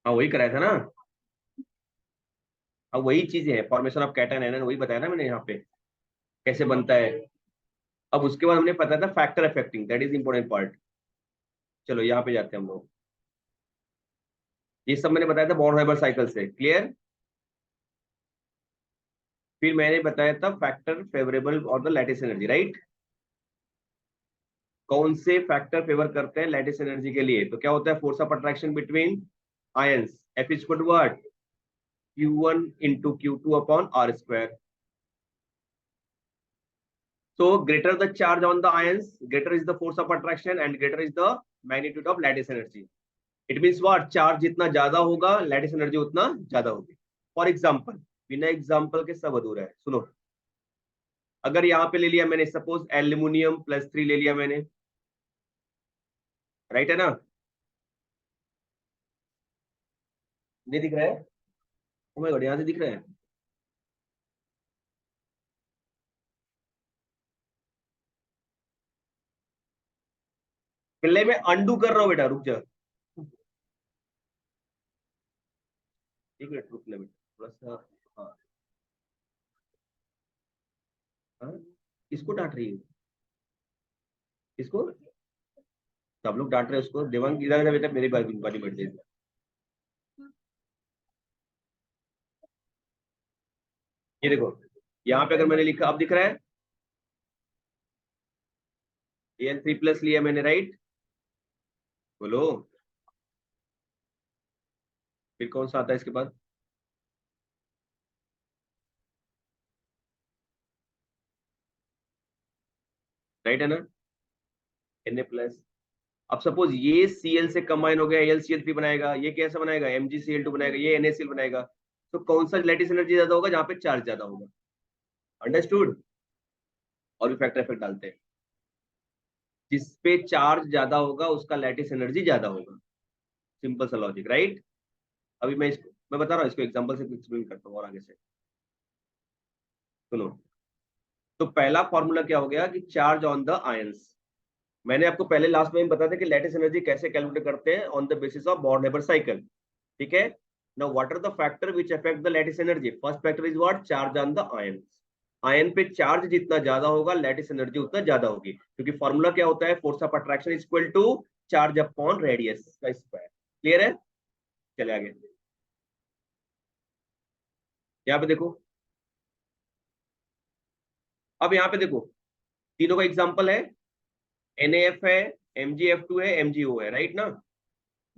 हाँ वही कराया था ना। अब वही चीज है, फॉर्मेशन ऑफ कैटन एनन, वही बताया ना मैंने यहाँ पे कैसे बनता है। अब उसके बाद हमने पता था factor affecting, that is important part. चलो यहाँ पे जाते हैं हम लोग। ये सब मैंने बताया था बॉन्ड हाइबर साइकिल से, क्लियर। फिर मैंने बताया था फैक्टर फेवरेबल और द लैटिस एनर्जी, राइट। कौन से फैक्टर फेवर करते हैं लैटिस एनर्जी के लिए? तो क्या होता है, force of attraction between ions, F is equal to what, Q1 into Q2 upon R square. So greater the charge on the ions, greater is the force of attraction and greater is the magnitude of lattice energy. It means what? Charge जितना ज्यादा होगा lattice energy उतना ज्यादा होगी। For example, बिना example के सब अधूरा है, सुनो। अगर यहाँ पे ले लिया मैंने सपोज एल्यूमिनियम +3 ले लिया मैंने, राइट है ना। नहीं दिख रहा है? ओ माय गॉड, यहाँ से दिख रहा है। पहले मैं अंडू कर रहा हूँ बेटा, रुक जा। एक मिनट रुकना बेटा, थोड़ा सा। हाँ। हाँ? किसको डांट रही है? किसको? सब लोग डांट रहे हैं उसको। देवांग इधर इधर बेटा, मेरी बारी बारी बैठ जाएगी। ये देखो, यहाँ पे अगर मैंने लिखा, अब दिख रहा है, Al3+ लिया मैंने, राइट। बोलो, फिर कौन सा आता है इसके बाद? राइट है ना, Na+। अब सपोज ये Cl से कंबाइन हो गया, AlCl3 बनाएगा, ये कैसा बनाएगा, MgCl2 बनाएगा, ये NaCl बनाएगा। तो कौन सा लैटिस एनर्जी ज्यादा होगा? जहाँ पे चार्ज ज्यादा होगा। अंडरस्टूड। और भी फैक्टर इफेक्ट डालते हैं, जिस पे चार्ज ज्यादा होगा उसका लैटिस एनर्जी ज्यादा होगा। सिंपल सा लॉजिक, राइट। अभी मैं बता रहा हूँ, इसको एग्जांपल से एक्सप्लेन करता हूँ और आगे से सुनो। तो पहला फॉर्मूला क्या हो गया कि चार्ज ऑन द आयंस। मैंने आपको पहले लास्ट में बताया था कि लैटिस एनर्जी कैसे कैलकुलेट करते हैं, on the basis of Born Haber cycle. ठीक है। Now what are the factor which affect the lattice energy? First factor is what, charge on the ion. Ion पे चार्ज जितना ज्यादा होगा लैटिस एनर्जी उतना ज्यादा होगी, क्योंकि फॉर्मूला क्या होता है, force of attraction is equal to charge upon radius का स्क्वायर। क्लियर है? चले आगे। यहाँ पे देखो, अब यहाँ पे देखो, तीनों का एग्जांपल है। NaF है, MgF2 है, MgO है, राइट ना।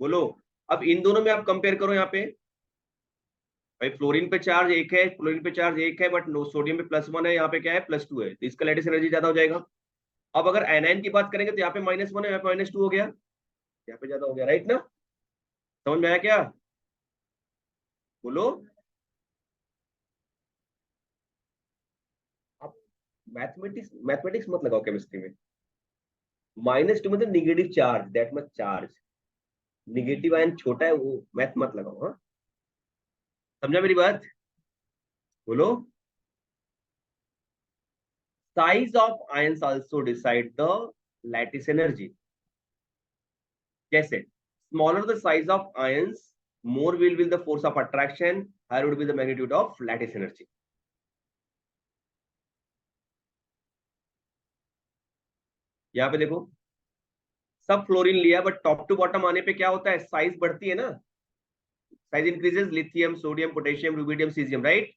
बोलो। अब इन दोनों में आप कंपेयर करो यहाँ पे। भाई फ्लोरीन पे चार्ज एक है, क्लोरीन पे चार्ज एक है, बट नो सोडियम पे +1 है, यहाँ पे क्या है, +2 है, तो इसका लेटेस्ट एनर्जी ज्यादा हो जाएगा। अब अगर एनाइन की बात करेंगे तो यहाँ पे -1 है, यहाँ पे -2 हो गया, यहाँ पे ज्यादा हो गया, राइट ना। समझ में आया क्या? बोलो। आप मैथमेटिक्स मैथमेटिक्स मत लगाओ केमिस्ट्री में। -2 मतलब negative charge, that much charge. Negative ion छोटा है, वो मैथ मत लगाओ, हाँ। समझा मेरी बात? बोलो। Size of ions also decide the lattice energy. कैसे? Smaller the size of ions, more will be the force of attraction, higher would be the magnitude of lattice energy. यहाँ पे देखो, सब फ्लोरीन लिया, बट टॉप टू बॉटम आने पे क्या होता है, साइज बढ़ती है ना। Size increases, lithium, sodium, potassium, rubidium, caesium, right.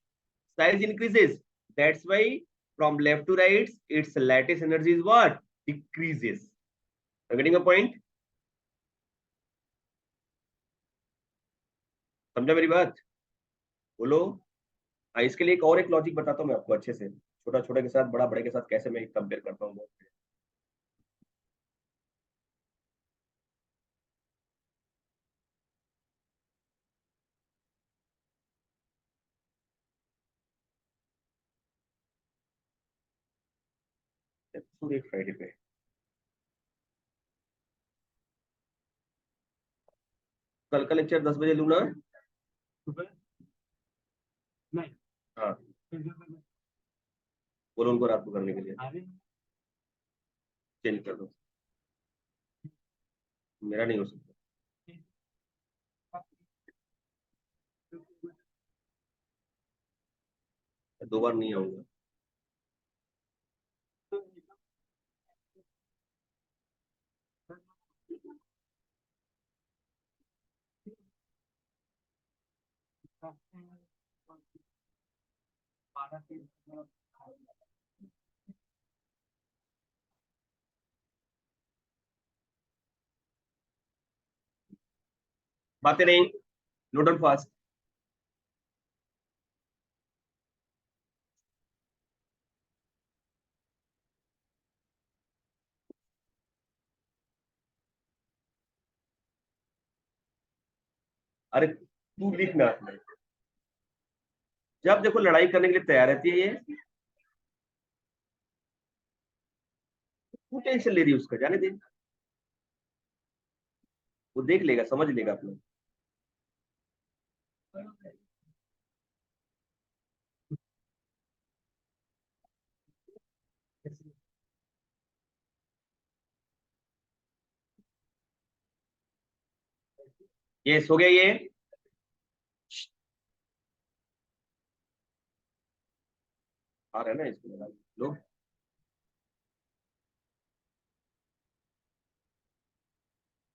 Size increases, that's why from left to right its lattice energy is what, decreases. Getting a point? समझा मेरी बात? बोलो। हाँ, इसके लिए एक और एक लॉजिक बताता हूँ मैं आपको अच्छे से, छोटा छोटे के साथ बड़ा बड़े के साथ कैसे मैं कंपेयर करता हूँ। फ्राइडे पे कल का लेक्चर 10 बजे लूँ ना? हाँ, बोलो उनको रात को करने के लिए, चेंज कर दो। मेरा नहीं हो सकता। 2 बार नहीं आऊंगा। बातें नहीं, नोट डाउन फास्ट। अरे तू लिखना। जब देखो लड़ाई करने के लिए तैयार रहती है ये। तू टेंशन ले रही है उसका, जाने दे। वो देख लेगा, समझ लेगा अपना। ये सो गया ये। आ रहा है ना इसको लगा लो।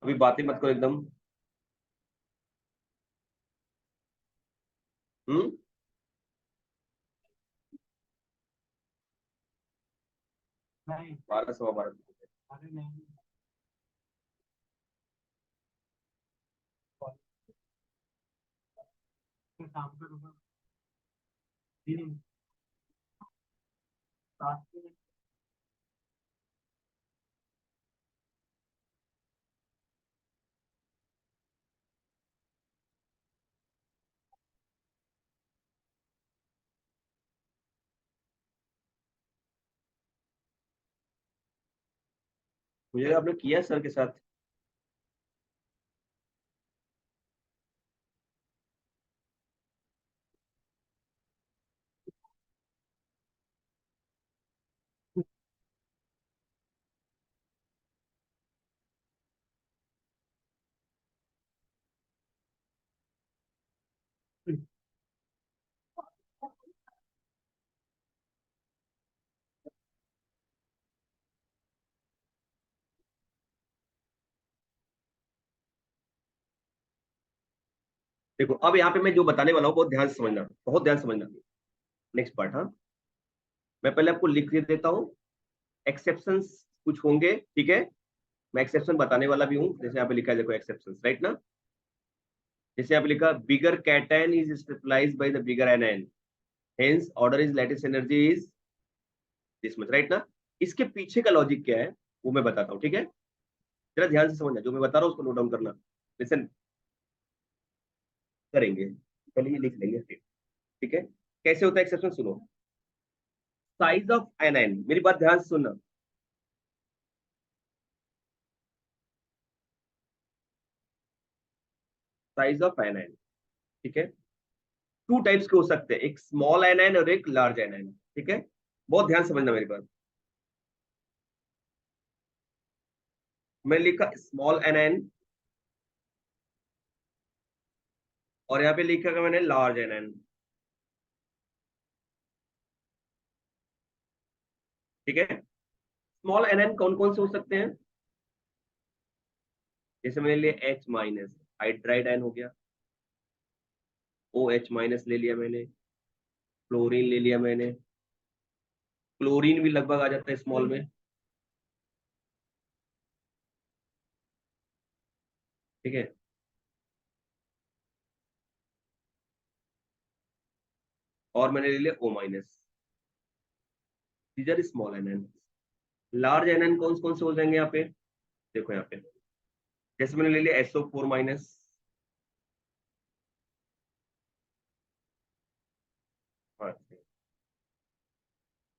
अभी बातें मत करो एकदम। हम्म। 12 सवा 12। मुझे लगा आपने किया सर के साथ। देखो अब यहाँ पे मैं जो बताने वाला हूँ बहुत ध्यान से समझना, बहुत ध्यान से समझना। नेक्स्ट पार्ट, हाँ। मैं पहले आपको लिख के देता हूँ। एक्सेप्शंस कुछ होंगे, ठीक है। मैं एक्सेप्शन बताने वाला भी हूँ, जैसे यहाँ पे लिखा है देखो एक्सेप्शंस, राइट ना। जैसे यहाँ पे लिखा bigger cation is stabilised by the bigger anion, hence order is lattice energy is this much, right ना। इसके पीछे का लॉजिक क्या है वो मैं बताता हूँ, ठीक है। जरा ध्यान से समझना, जो मैं बता रहा हूँ उसको नोट डाउन करना। लिसन करेंगे, पहले ये लिख लेंगे फिर, ठीक है। कैसे होता है एक्सेप्शन, सुनो। साइज ऑफ एनायन, मेरी बात ध्यान से सुनना। साइज ऑफ एनायन, ठीक है। टू टाइप्स के हो सकते हैं, एक स्मॉल एनायन और एक लार्ज एनायन, ठीक है। बहुत ध्यान से समझना मेरी बात। मैं लिखा स्मॉल एनायन, और यहाँ पे लिखा का मैंने लार्ज एनायन, ठीक है। स्मॉल एनायन कौन कौन से हो सकते हैं, जैसे मैंने लिया H-, हाइड्राइड आयन हो गया। OH- ले लिया मैंने। क्लोरीन ले लिया मैंने। क्लोरीन भी लगभग आ जाता है स्मॉल में, ठीक है। और मैंने ले लिया O-। These are small anion. Large anion कौन कौन से हो जाएंगे यहाँ पे, देखो यहाँ पे। जैसे मैंने ले लिया SO4-।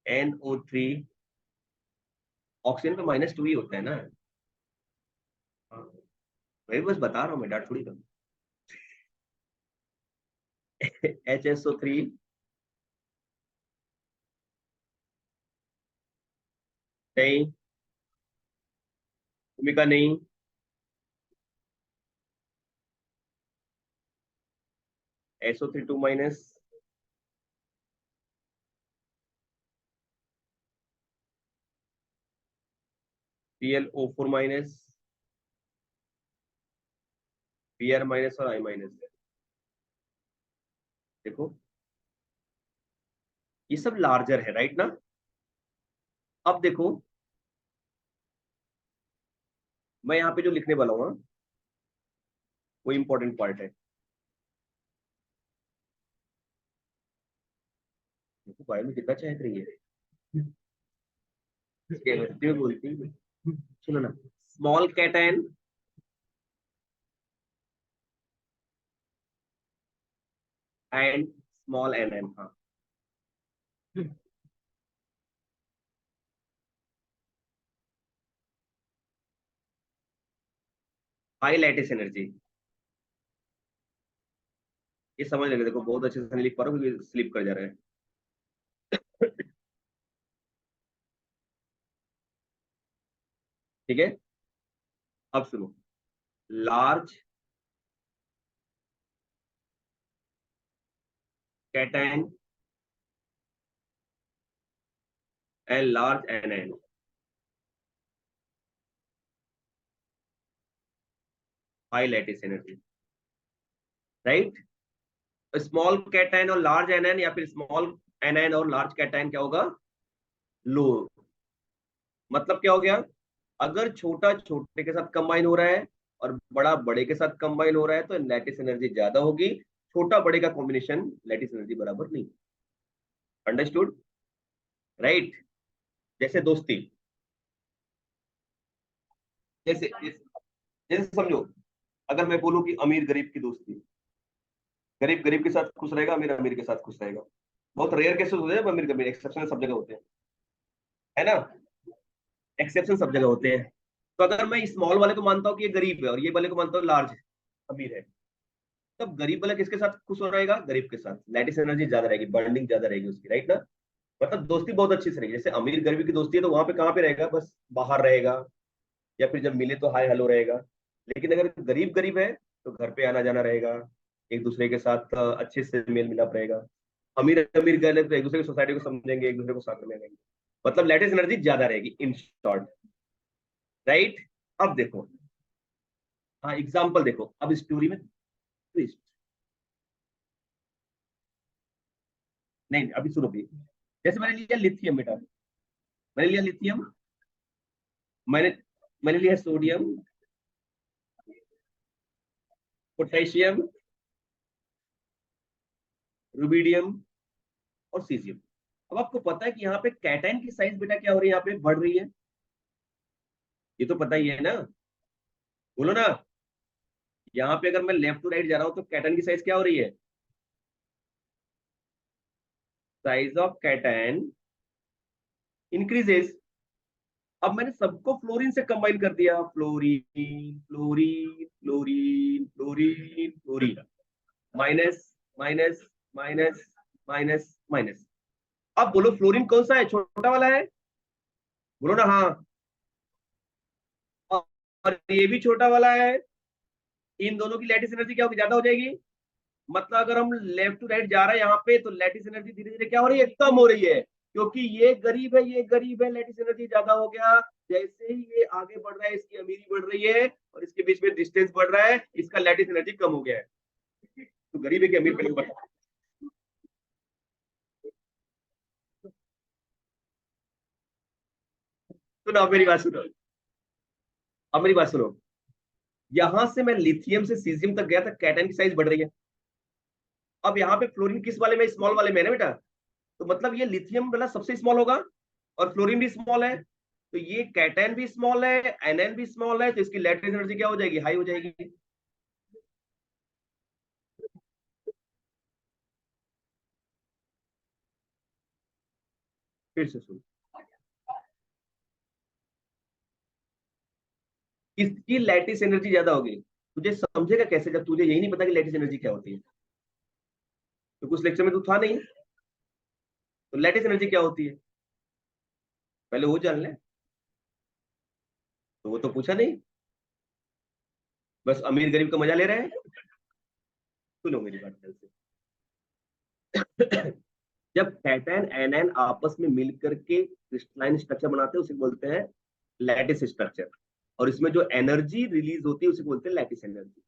NO3। ऑक्सीजन पे -2 ही होता है ना। हाँ, मैं भी बस बता रहा हूँ, मैं डांट थोड़ी दूँ। HSO3। नहीं, भूमिका नहीं। SO3 2 minus, PlO4 minus, Br minus और I माइनस। देखो ये सब लार्जर है, राइट ना। अब देखो मैं यहाँ पे जो लिखने वाला हूँ वो इंपॉर्टेंट पार्ट है। देखो बायो में कितना चाहत रही है, केमिस्ट्री में बोलती है। सुनो ना, small cation and small anion. हाँ हाई लैटिस एनर्जी, ये समझ लेंगे। देखो बहुत अच्छे से नहीं लिख पा रहा हूँ क्योंकि स्लिप कर जा रहा है। ठीक है, अब सुनो, large cation and large anion, high lattice energy, right. Small cation और लार्ज एनएन, या फिर स्मॉल एनएन और लार्ज कैटायन क्या होगा, लो। मतलब क्या हो गया, अगर छोटा छोटे के साथ कंबाइन हो रहा है और बड़ा बड़े के साथ कंबाइन हो रहा है तो लैटिस एनर्जी ज्यादा होगी। छोटा बड़े का कॉम्बिनेशन लैटिस एनर्जी बराबर नहीं। Understood, right. जैसे दोस्ती, जैसे जैसे समझो, अगर मैं बोलूं कि अमीर गरीब की दोस्ती, गरीब गरीब के साथ खुश रहेगा, अमीर अमीर के साथ खुश रहेगा। बहुत रेयर केसेस होते हैं, अमीर गरीब एक्सेप्शन सब जगह होते हैं, है ना। एक्सेप्शन सब जगह होते हैं। तो अगर मैं स्मॉल वाले को मानता हूँ कि ये गरीब है और ये वाले को मानता हूँ लार्ज अमीर है, तब गरीब वाला किसके साथ खुश हो रहेगा, गरीब के साथ। लैटिस एनर्जी ज्यादा रहेगी, बॉन्डिंग ज्यादा रहेगी उसकी, राइट ना। मतलब दोस्ती बहुत अच्छी से रहेगी। जैसे अमीर गरीब की दोस्ती है तो वहां पे कहाँ पे रहेगा, बस बाहर रहेगा, या फिर जब मिले तो हाय हेलो रहेगा। लेकिन अगर गरीब गरीब है तो घर पे आना जाना रहेगा, एक दूसरे के साथ अच्छे से मेल मिलाप रहेगा। अमीर अमीर गए तो एक दूसरे की सोसाइटी को समझेंगे, एक दूसरे को साथ में रहेंगे। मतलब लेटेस्ट एनर्जी ज्यादा रहेगी इन शॉर्ट, राइट। अब देखो, हाँ एग्जाम्पल देखो, अब स्टोरी में ट्विस्ट। नहीं अभी सुनो भी, जैसे मैंने लिया लिथियम बेटा, मैंने लिया लिथियम, मैंने मैंने लिया सोडियम, पोटेशियम, रुबिडियम और सीजियम। अब आपको पता है कि यहाँ पे कैटायन की साइज बेटा क्या हो रही है, यहाँ पे बढ़ रही है। ये तो पता ही है ना, बोलो ना। यहाँ पे अगर मैं लेफ्ट टू राइट जा रहा हूँ तो कैटायन की साइज क्या हो रही है, साइज ऑफ कैटायन इंक्रीजेस। अब मैंने सबको फ्लोरीन से कंबाइन कर दिया, fluorine fluorine fluorine fluorine fluorine, minus minus minus minus minus. अब बोलो फ्लोरीन कौन सा है, छोटा वाला है, बोलो ना हाँ। और ये भी छोटा वाला है। इन दोनों की लैटिस एनर्जी क्या होगी, ज्यादा हो जाएगी। मतलब अगर हम लेफ्ट टू राइट जा रहे हैं यहाँ पे तो लैटिस एनर्जी धीरे धीरे क्या हो रही है, कम हो रही है। क्योंकि ये गरीब है, ये गरीब है, लैटिस एनर्जी ज्यादा हो गया। जैसे ही ये आगे बढ़ रहा है इसकी अमीरी बढ़ रही है और इसके बीच में डिस्टेंस बढ़ रहा है, इसका लैटिस एनर्जी कम हो गया है। तो गरीब है कि अमीर, पहले बता। सुनो अब मेरी बात सुनो, अब मेरी बात सुनो। यहां से मैं लिथियम से सीजियम तक गया था, कैटन की साइज बढ़ रही है। अब यहाँ पे फ्लोरीन किस वाले में, स्मॉल वाले में है ना बेटा। तो मतलब ये लिथियम वाला सबसे स्मॉल होगा और फ्लोरीन भी स्मॉल है। तो ये कैटन भी स्मॉल है, एनएन भी स्मॉल है, तो इसकी लैटिस एनर्जी क्या हो जाएगी, हाई हो जाएगी। फिर से सुन, इसकी लैटिस एनर्जी ज्यादा होगी। तुझे समझेगा कैसे जब तुझे यही नहीं पता कि लैटिस एनर्जी क्या होती है। तो कुछ लेक्चर में तू था नहीं, तो लैटिस एनर्जी क्या होती है पहले वो जान ले। तो वो तो पूछा नहीं, बस अमीर गरीब का मजा ले रहे हैं। सुनो मेरी बात ध्यान से, जब कैटन एनएन आपस में मिलकर के क्रिस्टलाइन स्ट्रक्चर बनाते हैं उसे बोलते हैं लैटिस स्ट्रक्चर। और इसमें जो एनर्जी रिलीज होती है उसे बोलते हैं लैटिस एनर्जी।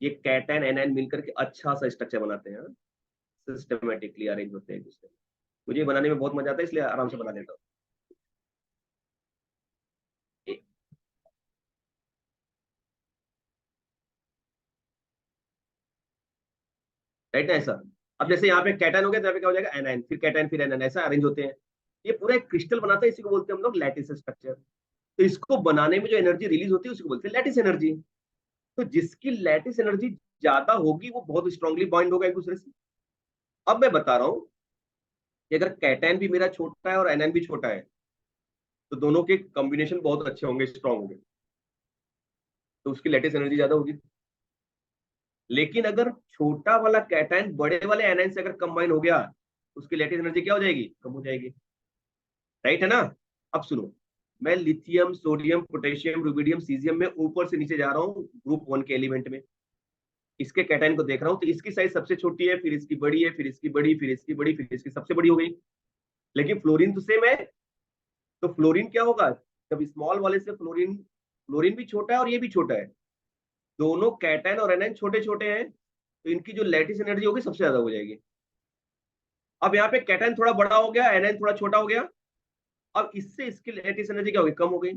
ये कैटन एनएन मिलकर के अच्छा सा स्ट्रक्चर बनाते हैं, सिस्टमेटिकली अरेंज होते हैं एक दूसरे में। मुझे ये बनाने में बहुत मजा आता है, इसलिए आराम से बना देता हूँ। राइट ना ऐसा। अब जैसे यहाँ पे कैटन हो गया तो यहाँ पे क्या हो जाएगा एनाइन, फिर कैटन फिर एनाइन, ऐसा अरेंज होते हैं। ये पूरा एक क्रिस्टल बनाता है, इसी को बोलते हैं हम लोग लैटिस स्ट्रक्चर। तो इसको बनाने में जो एनर्जी रिलीज होती है उसी को बोलते हैं लैटिस एनर्जी। तो जिसकी लैटिस एनर्जी ज्यादा होगी वो बहुत स्ट्रांगली बॉन्ड होगा एक दूसरे से। अब मैं बता रहा हूँ कि अगर कैटन भी मेरा छोटा है और एनाइन भी छोटा है तो दोनों के कॉम्बिनेशन बहुत अच्छे होंगे, स्ट्रांग होंगे, तो उसकी लैटिस एनर्जी ज्यादा होगी। लेकिन अगर छोटा वाला कैटायन बड़े वाले एनायन से अगर कंबाइन हो गया तो उसकी लैटिस एनर्जी क्या हो जाएगी, कम हो जाएगी। राइट है ना। अब सुनो, मैं lithium sodium potassium rubidium caesium में ऊपर से नीचे जा रहा हूँ ग्रुप वन के एलिमेंट में। इसके कैटायन को देख रहा हूँ तो इसकी साइज सबसे छोटी है, फिर इसकी बड़ी है, फिर इसकी बड़ी, फिर इसकी बड़ी, फिर इसकी सबसे बड़ी हो गई। लेकिन फ्लोरीन तो सेम है। तो फ्लोरीन क्या होगा, जब स्मॉल वाले से फ्लोरीन, फ्लोरीन भी छोटा है और ये भी छोटा है, दोनों कैटायन और एनायन छोटे छोटे हैं, तो इनकी जो लैटिस एनर्जी होगी सबसे ज्यादा हो जाएगी। अब यहाँ पे कैटायन थोड़ा बड़ा हो गया, एनायन थोड़ा छोटा हो गया। अब इससे इसकी लैटिस एनर्जी क्या होगी, कम हो गई।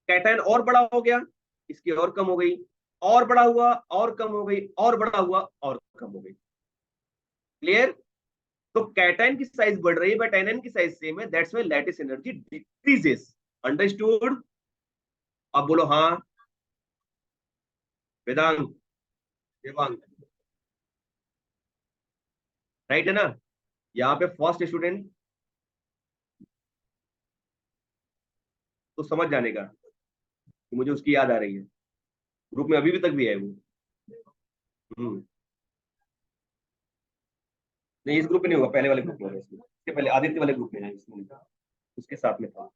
कैटायन और बड़ा हो गया, इसकी और कम हो गई। और बड़ा हुआ और कम हो गई, और बड़ा हुआ और कम हो गई। क्लियर। तो कैटायन की साइज बढ़ रही है बट एनायन की साइज सेम है, that's why lattice energy decreases. Understood. अब बोलो हाँ। वेदांत, देवांग, राइट है ना। यहाँ पे फर्स्ट स्टूडेंट तो समझ जाने का कि मुझे उसकी याद आ रही है, ग्रुप में अभी भी तक भी है वो। हम्म। नहीं इस ग्रुप में नहीं होगा, पहले वाले ग्रुप में होगा, इसके पहले आदित्य वाले ग्रुप में है, इसमें नहीं था, उसके साथ में था।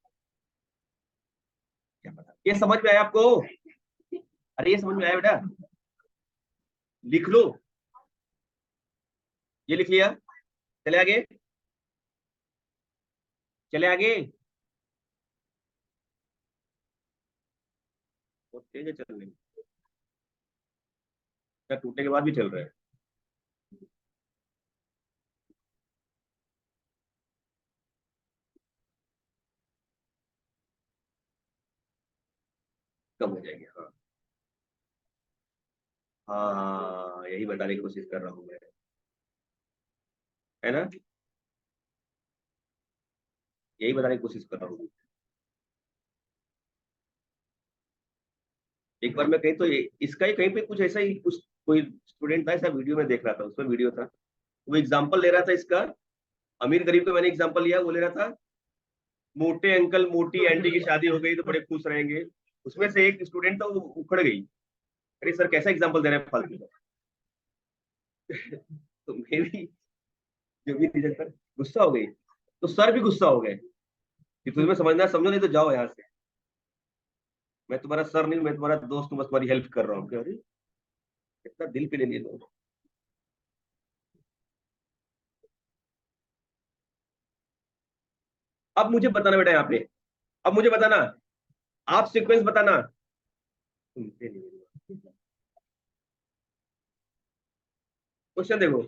क्या पता ये समझ में आया आपको। अरे ये समझ में आया बेटा, लिख लो। ये लिख लिया, चले आगे, चले आगे। बहुत तेज है चलने में, क्या टूटने के बाद भी चल रहा है। कम हो जाएगी हाँ। हाँ यही बताने की कोशिश कर रहा हूँ मैं, है ना, यही बताने की कोशिश कर रहा हूँ। एक बार मैं कहीं तो इसका ही कहीं पे कुछ ऐसा ही कुछ, कोई स्टूडेंट था ऐसा, वीडियो में देख रहा था, उसमें वीडियो था, वो एग्जाम्पल ले रहा था इसका। अमीर गरीब को मैंने एग्जाम्पल लिया, वो ले रहा था मोटे अंकल मोटी आंटी की शादी हो गई तो बड़े खुश रहेंगे। उसमें से एक स्टूडेंट था वो उखड़ गई, अरे सर कैसा एग्जाम्पल दे रहे हैं फालतू का। तो मेरी जो भी टीचर पर गुस्सा हो गई, तो सर भी गुस्सा हो गए कि तुम्हें समझना है समझो, नहीं तो जाओ यहाँ से। मैं तुम्हारा सर नहीं, मैं तुम्हारा दोस्त हूँ, बस तुम्हारी हेल्प कर रहा हूँ। क्या, अरे कितना दिल पे ले लिए लोग। अब मुझे बताना बेटा यहाँ पे, अब मुझे बताना, आप सीक्वेंस बताना। सुनते नहीं मेरी बात। क्वेश्चन देखो,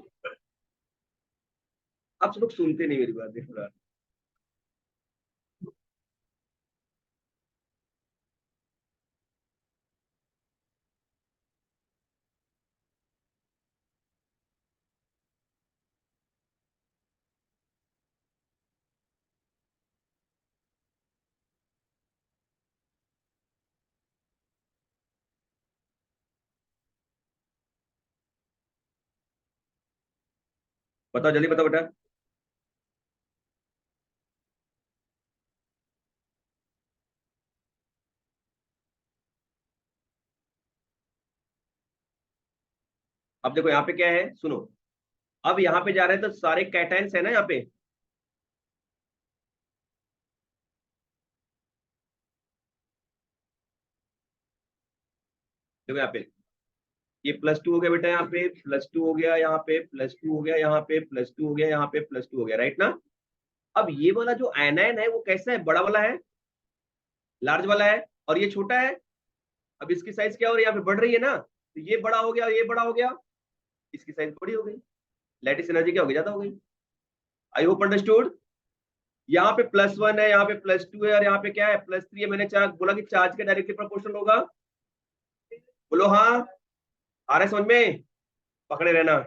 आप सब लोग सुनते नहीं मेरी बात, देखो यार। बताओ जल्दी बताओ बेटा। अब देखो यहाँ पे क्या है, सुनो। अब यहाँ पे जा रहे हैं तो सारे कैटायंस है ना यहाँ पे। देखो यहाँ पे ये +2 हो गया बेटा, यहाँ पे +2 हो गया, यहाँ पे +2 हो गया, यहाँ पे +2 हो गया, यहाँ पे +2 हो गया, राइट ना। अब ये वाला जो आयनायन है वो कैसा है, बड़ा वाला है, लार्ज वाला है, और ये छोटा है। अब इसकी साइज क्या हो रही है, यहाँ पे बढ़ रही है ना, तो ये बड़ा हो गया, ये बड़ा हो गया, इसकी साइज बड़ी हो गई, लैटिस एनर्जी क्या हो गई, ज्यादा हो गई। I hope understood. यहाँ पे +1 है, यहाँ पे +2 है, और यहाँ पे क्या है, +3 है। मैंने बोला कि चार्ज के डायरेक्टली प्रोपोर्शनल होगा। बोलो हाँ, आ रहा है समझ में, पकड़े रहना।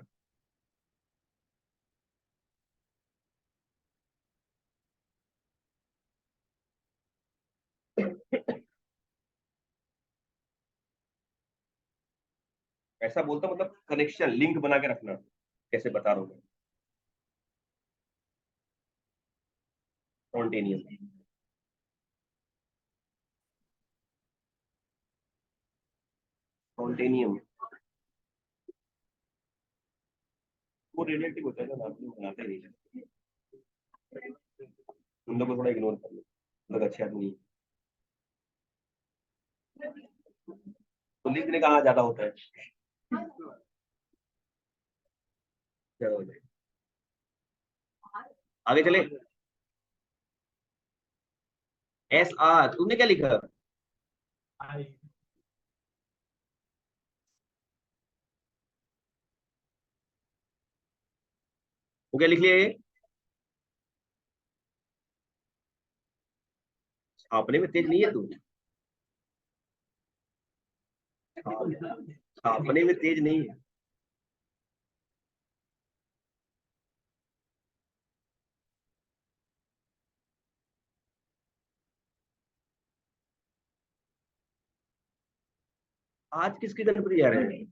ऐसा बोलता मतलब कनेक्शन लिंक बना के रखना, कैसे बता रहा हूँ मैं। स्पॉन्टेनियस, स्पॉन्टेनियम वो रिलेटिव होता है ना, नाम लोग बनाते नहीं है। उन लोगों को थोड़ा इग्नोर कर लो, लोग अच्छे आदमी नहीं है। तो लिखने कहाँ ज्यादा होता है, चलो आगे चले। SR तुमने क्या लिखा, वो क्या लिख लिया ये, छापने में तेज नहीं है तू, छापने में तेज नहीं है। आज किसके गणपति जा रहे हैं।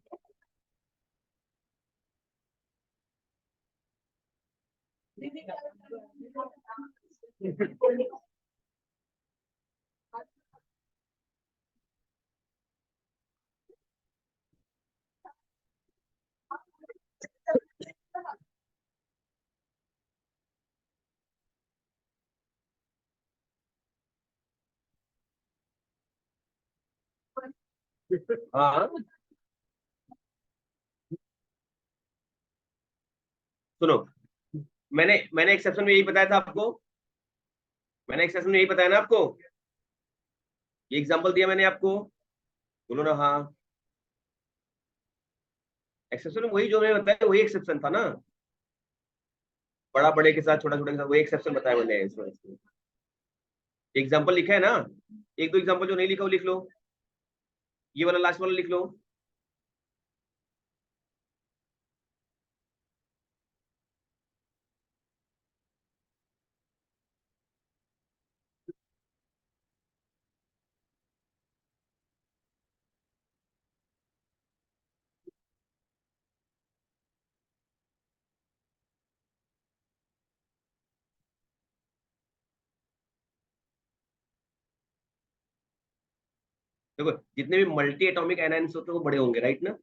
हाँ सुनो, मैंने एक सेक्शन में यही बताया था आपको, मैंने एक सेक्शन में यही बताया ना आपको, ये एग्जांपल दिया मैंने आपको, बोलो ना हाँ। एक्सेप्शन में वही जो मैंने बताया वही एक्सेप्शन था ना, बड़ा बड़े के साथ छोटा छोटे के साथ, वही एक्सेप्शन बताया मैंने इसमें। एग्जाम्पल लिखा है ना, एक दो एग्जाम्पल जो नहीं लिखा वो लिख लो, ये वाला लास्ट वाला लिख लो। देखो जितने भी मल्टी एटॉमिक एनायंस होते हैं वो बड़े होंगे, राइट ना।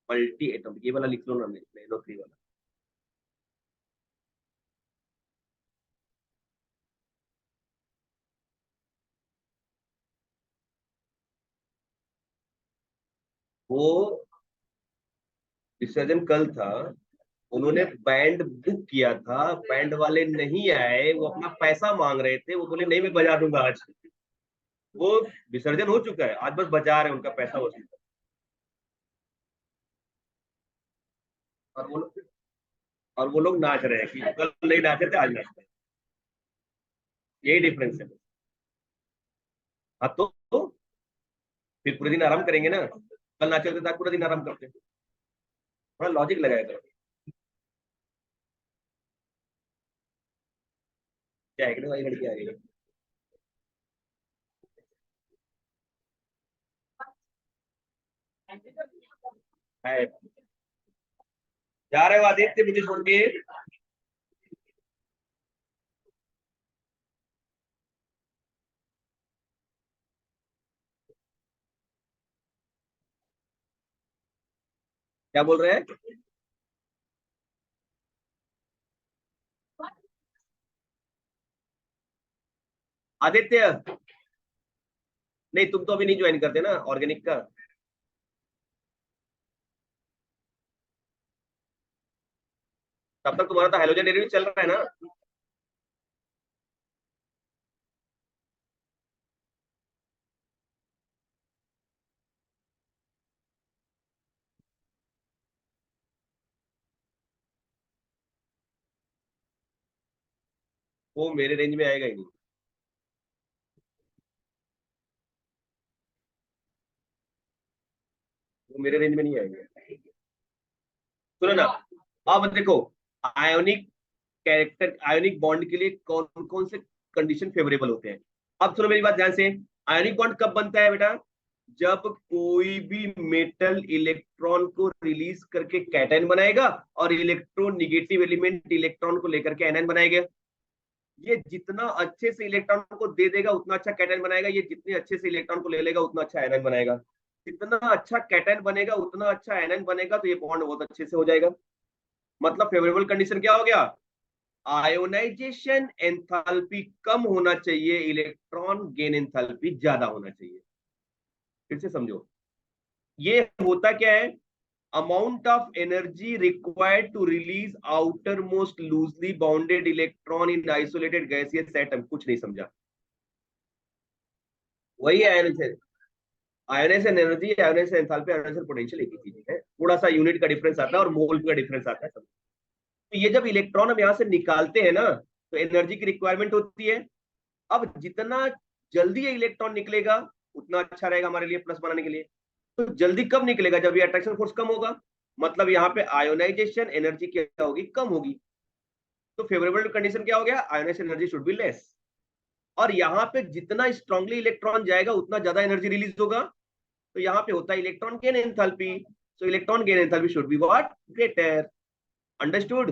मल्टी एटॉमिक ये वाला लिख लो ना, NO3 वाला। वो विसर्जन कल था, उन्होंने बैंड बुक किया था, बैंड वाले नहीं आए, वो अपना पैसा मांग रहे थे, वो बोले नहीं मैं बजा दूंगा आज। वो विसर्जन हो चुका है, आज बस बजा रहे हैं, उनका पैसा वसूल। और वो लोग, और वो लोग नाच रहे हैं कि कल नहीं नाचे थे आज नाचते हैं। यही डिफरेंस है। हाँ तो फिर पूरे दिन आराम करेंगे ना, कल नाचे थे तो आज पूरा दिन आराम करते हैं। थोड़ा लॉजिक लगाया करो। क्या है कि भाई लड़की आ गई है, जा रहे हो आदित्य मुझे छोड़ के। क्या बोल रहे हैं। आदित्य, नहीं तुम तो अभी नहीं ज्वाइन करते ना ऑर्गेनिक का। तब तक तुम्हारा तो हेलोजन डेरिवेटिव चल रहा है ना। वो मेरे रेंज में आएगा ही नहीं। वो मेरे रेंज में नहीं आएगा। सुनो ना, अब देखो, आयोनिक कैरेक्टर, आयोनिक बॉन्ड के लिए कौन कौन से कंडीशन फेवरेबल होते हैं। अब सुनो मेरी बात ध्यान से। आयोनिक बॉन्ड कब बनता है बेटा? जब कोई भी मेटल इलेक्ट्रॉन को रिलीज करके कैटायन बनाएगा और इलेक्ट्रॉन निगेटिव एलिमेंट इलेक्ट्रॉन को लेकर के एनायन बनाएगा। ये जितना अच्छे से इलेक्ट्रॉन को दे देगा उतना अच्छा कैटायन बनाएगा, ये जितने अच्छे से इलेक्ट्रॉन को ले लेगा उतना अच्छा एनायन बनाएगा। जितना अच्छा कैटायन बनेगा उतना अच्छा एनायन बनेगा, तो ये बॉन्ड बहुत अच्छे से हो जाएगा। मतलब फेवरेबल कंडीशन क्या हो गया? आयोनाइजेशन एंथैल्पी कम होना चाहिए, इलेक्ट्रॉन गेन एंथैल्पी ज्यादा होना चाहिए। फिर से समझो, ये होता क्या है? Amount of energy required to release outer most loosely bounded electron in isolated gaseous atom. कुछ नहीं समझा? वही ionisation. Ionisation energy, ionisation enthalpy, ionisation potential एक ही चीज है, थोड़ा सा यूनिट का डिफरेंस आता है और मोल का डिफरेंस आता है। तो ये जब इलेक्ट्रॉन हम यहाँ से निकालते हैं ना, तो एनर्जी की रिक्वायरमेंट होती है। अब जितना जल्दी ये इलेक्ट्रॉन निकलेगा उतना अच्छा रहेगा हमारे लिए प्लस बनाने के लिए। तो जल्दी कब निकलेगा? जब ये अट्रैक्शन फोर्स कम होगा। मतलब यहाँ पे आयोनाइजेशन एनर्जी क्या होगी? कम होगी। तो फेवरेबल कंडीशन क्या हो गया? Ionisation energy should be less. और यहाँ पे जितना स्ट्रांगली इलेक्ट्रॉन जाएगा उतना ज्यादा एनर्जी रिलीज होगा। तो यहाँ पे होता है electron gain enthalpy. So electron gain enthalpy should be what? Greater. Understood?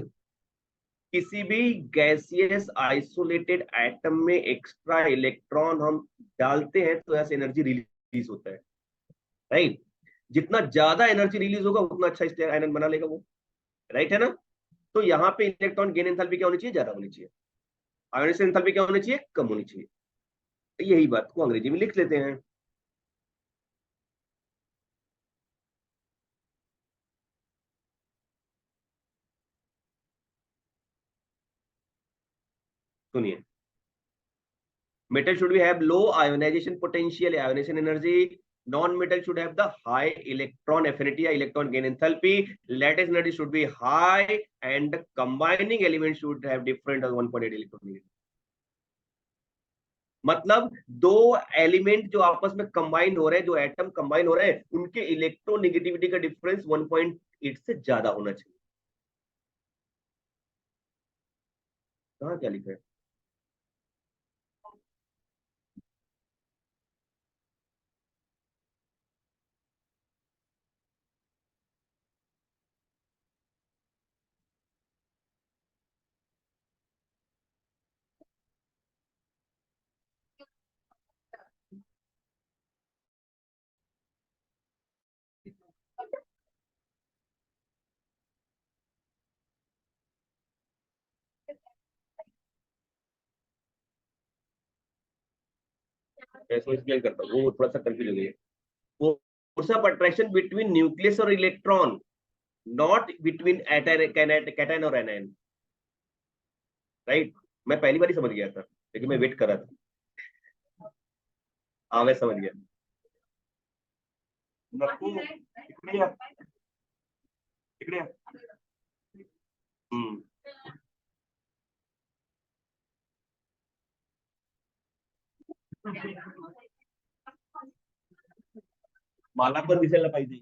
किसी भी गैसियस आइसोलेटेड एटम में एक्स्ट्रा इलेक्ट्रॉन हम डालते हैं तो ऐसे एनर्जी रिलीज होता है, राइट? जितना ज्यादा एनर्जी रिलीज होगा उतना अच्छा स्टेट आयनन बना लेगा वो, राइट है ना? तो यहाँ पे इलेक्ट्रॉन गेन एंथैल्पी क्या होनी चाहिए? ज्यादा होनी चाहिए। आयोनाइजेशन एंथैल्पी क्या होनी चाहिए? कम होनी चाहिए। तो यही बात को अंग्रेजी में लिख लेते हैं। सुनिए, metal should be have low ionization potential, ionization energy. Non-metal should have the high electron affinity, electron gain enthalpy. Lattice energy should be high, and combining elements should have different as 1.8 electron. मतलब दो element जो आपस में combine हो रहे हैं, जो atom combine हो रहे हैं, उनके इलेक्ट्रोनेगेटिविटी का डिफरेंस 1.8 से ज्यादा होना चाहिए। कहाँ क्या लिखा है? मैं इसको एक्सप्लेन करता हूँ, वो थोड़ा सा कंफ्यूज हो गई है। वो force of attraction between nucleus और इलेक्ट्रॉन, नॉट बिटवीन कैटायन और एनायन, राइट? मैं पहली बार ही समझ गया था, लेकिन मैं वेट कर रहा था। हाँ मैं समझ गया। नक्कू, इकडे या, इकडे या। हम्म। मला पण दिसायला पाहिजे.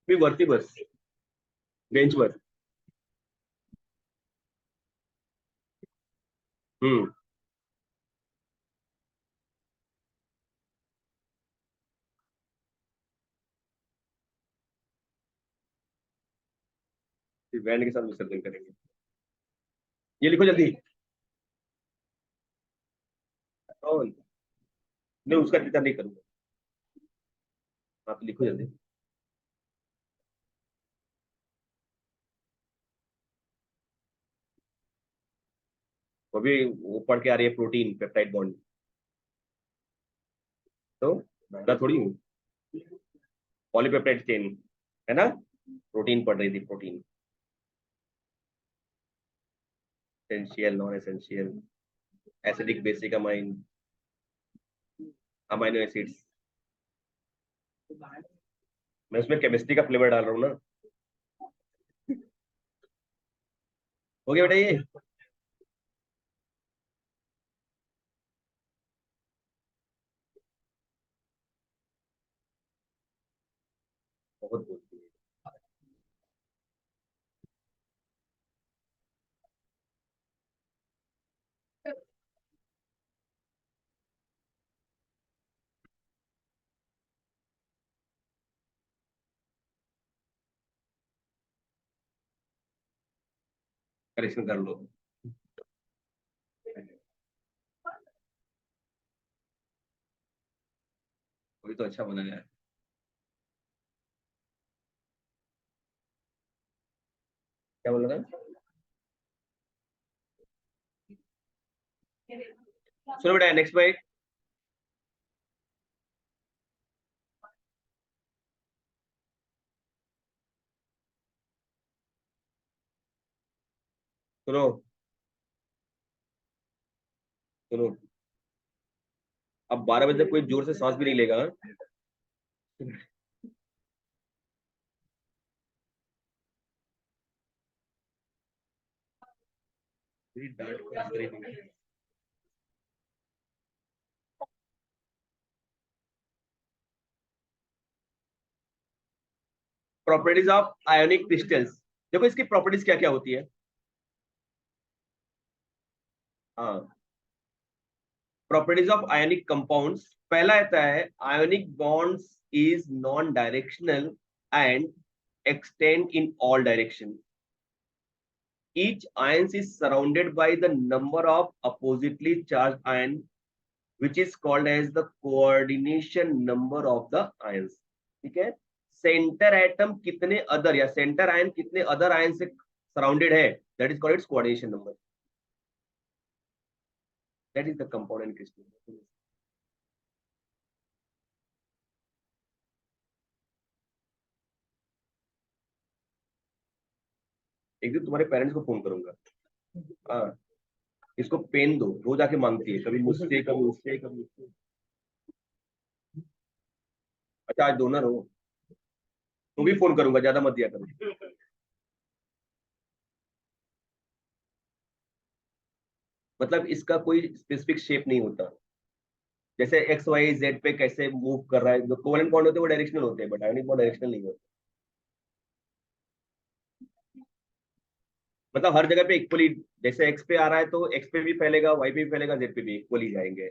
मी वरती बस, बेंचवर. हम्म. फिर बैंड के साथ विसर्जन करेंगे। ये लिखो जल्दी. नहीं उसका टीचर नहीं करूंगा। आप लिखो जल्दी। वो भी वो पढ़ के आ रही है प्रोटीन पेप्टाइड बॉन्ड, तो मैं थोड़ी हूँ। पॉलीपेप्टाइड चेन है ना, प्रोटीन पढ़ रही थी protein. Essential non essential, acidic basic amine, amino acids. मैं उसमें केमिस्ट्री का फ्लेवर डाल रहा हूँ ना। हो गया बेटा ये। बहुत बोलती है। करेक्शन कर लो। वही तो अच्छा बना है। क्या बोल रहा था? सुनो बेटा नेक्स्ट बाइट। सुनो सुनो, अब 12 बजे तक कोई जोर से सांस भी नहीं लेगा, हाँ? मेरी डांट को इस तरह नहीं। Properties of ionic crystals. देखो इसकी प्रॉपर्टीज क्या क्या होती है। हाँ, प्रॉपर्टीज ऑफ आयोनिक कंपाउंड्स। पहला आता है ionic bonds is non directional and extend in all direction. Each ion is surrounded by the number of oppositely charged ion, which is called as the coordination number of the ions. ठीक है, centre atom कितने other या centre ion कितने other ion से surrounded है, that is called its coordination number. That is the compound and crystal. एक दिन तुम्हारे पेरेंट्स को फोन करूंगा। हाँ, इसको पेन दो, रोज आके मांगती है, कभी मुझसे कभी उससे कभी उससे। अच्छा आज दोनों रहो, तो भी फोन करूंगा, ज्यादा मत दिया करो। मतलब इसका कोई स्पेसिफिक शेप नहीं होता, जैसे एक्स वाई जेड पे कैसे मूव कर रहा है, जो कोवलेंट बॉन्ड होते हैं वो डायरेक्शनल होते हैं, बट आयोनिक बॉन्ड डायरेक्शनल नहीं होते। मतलब हर जगह पे इक्वली, जैसे एक्स पे आ रहा है तो एक्स पे भी फैलेगा, वाई पे भी फैलेगा, जेड पे भी इक्वली जाएंगे।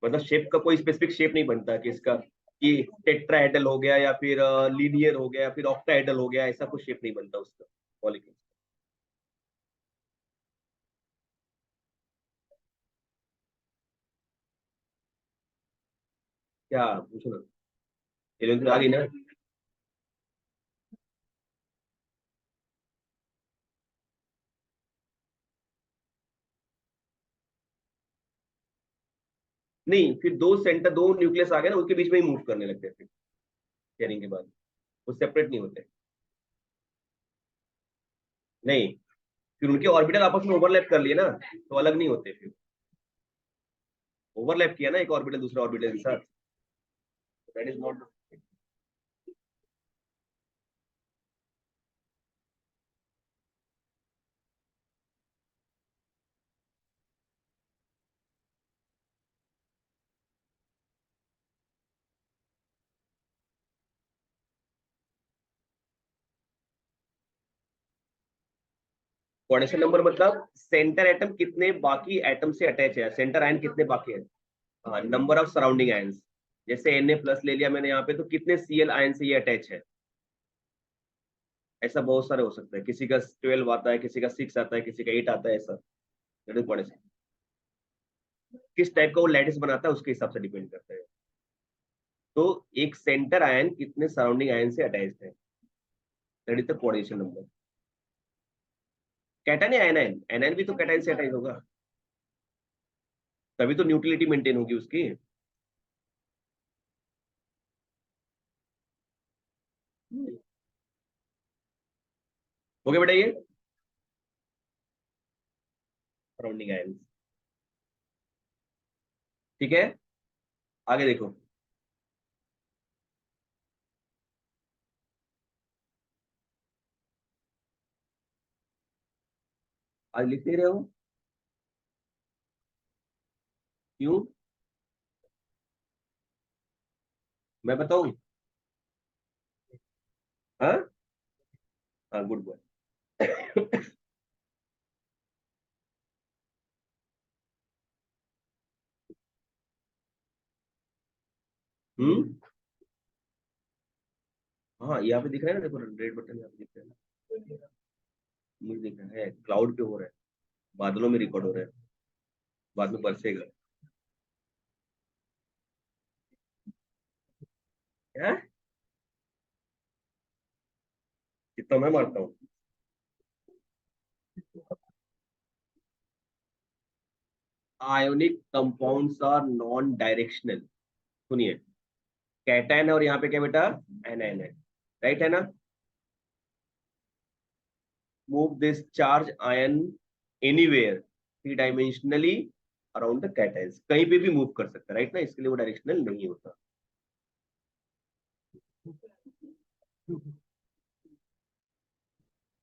मतलब शेप का कोई स्पेसिफिक शेप नहीं बनता कि इसका कि टेट्राहेड्रल हो गया या फिर लीनियर हो गया या फिर ऑक्टाहेड्रल हो गया, ऐसा कुछ शेप नहीं बनता उसका मॉलिक्यूल। क्या पूछो ना, 11th में आ गई ना। नहीं, फिर दो सेंटर, दो न्यूक्लियस आ गए ना, उसके बीच में ही मूव करने लगते हैं फिर पेयरिंग के बाद, वो सेपरेट नहीं होते। नहीं, फिर उनके ऑर्बिटल आपस में ओवरलैप कर लिए ना, तो अलग नहीं होते फिर। ओवरलैप किया ना एक ऑर्बिटल दूसरे ऑर्बिटल के साथ, that is not. Coordination number मतलब सेंटर एटम कितने बाकी एटम से अटैच है, सेंटर आयन कितने बाकी है। हाँ, नंबर ऑफ सराउंडिंग आयंस। जैसे Na+ ले लिया मैंने यहाँ पे, तो कितने Cl आयन से ये अटैच है। ऐसा बहुत सारे हो सकते हैं, किसी का 12 आता है, किसी का 6 आता है, किसी का 8 आता है, ऐसा। That is coordination. किस टाइप का वो लैटिस बनाता है उसके हिसाब से डिपेंड करता है। तो एक सेंटर आयन कितने सराउंडिंग आयन से अटैच्ड है, that is the coordination number. Cation या एनायन, एनायन भी तो कैटायन से अटैच होगा, तभी तो न्यूट्रलिटी मेंटेन होगी उसकी। हो गया बेटा ये सराउंडिंग आयन। ठीक है, आगे देखो। आज लिख नहीं रहे हो, क्यों? मैं बताऊं? हाँ हाँ, गुड बॉय। हम्म, हाँ यहाँ पे दिख रहा है ना, देखो रेड बटन यहाँ पे दिख रहा है ना, मुझे दिख रहा है क्लाउड पे हो रहा है, बादलों में रिकॉर्ड हो रहा है, बाद में बरसेगा। क्या? कितना मैं मारता हूँ? Ionic compounds are non directional. सुनिए, कैटायन और यहाँ पे क्या बेटा, एनायन है, राइट है ना। Move this charge ion anywhere three dimensionally around the cations, कहीं पे भी मूव कर सकता है, राइट ना, इसके लिए वो डायरेक्शनल नहीं होता।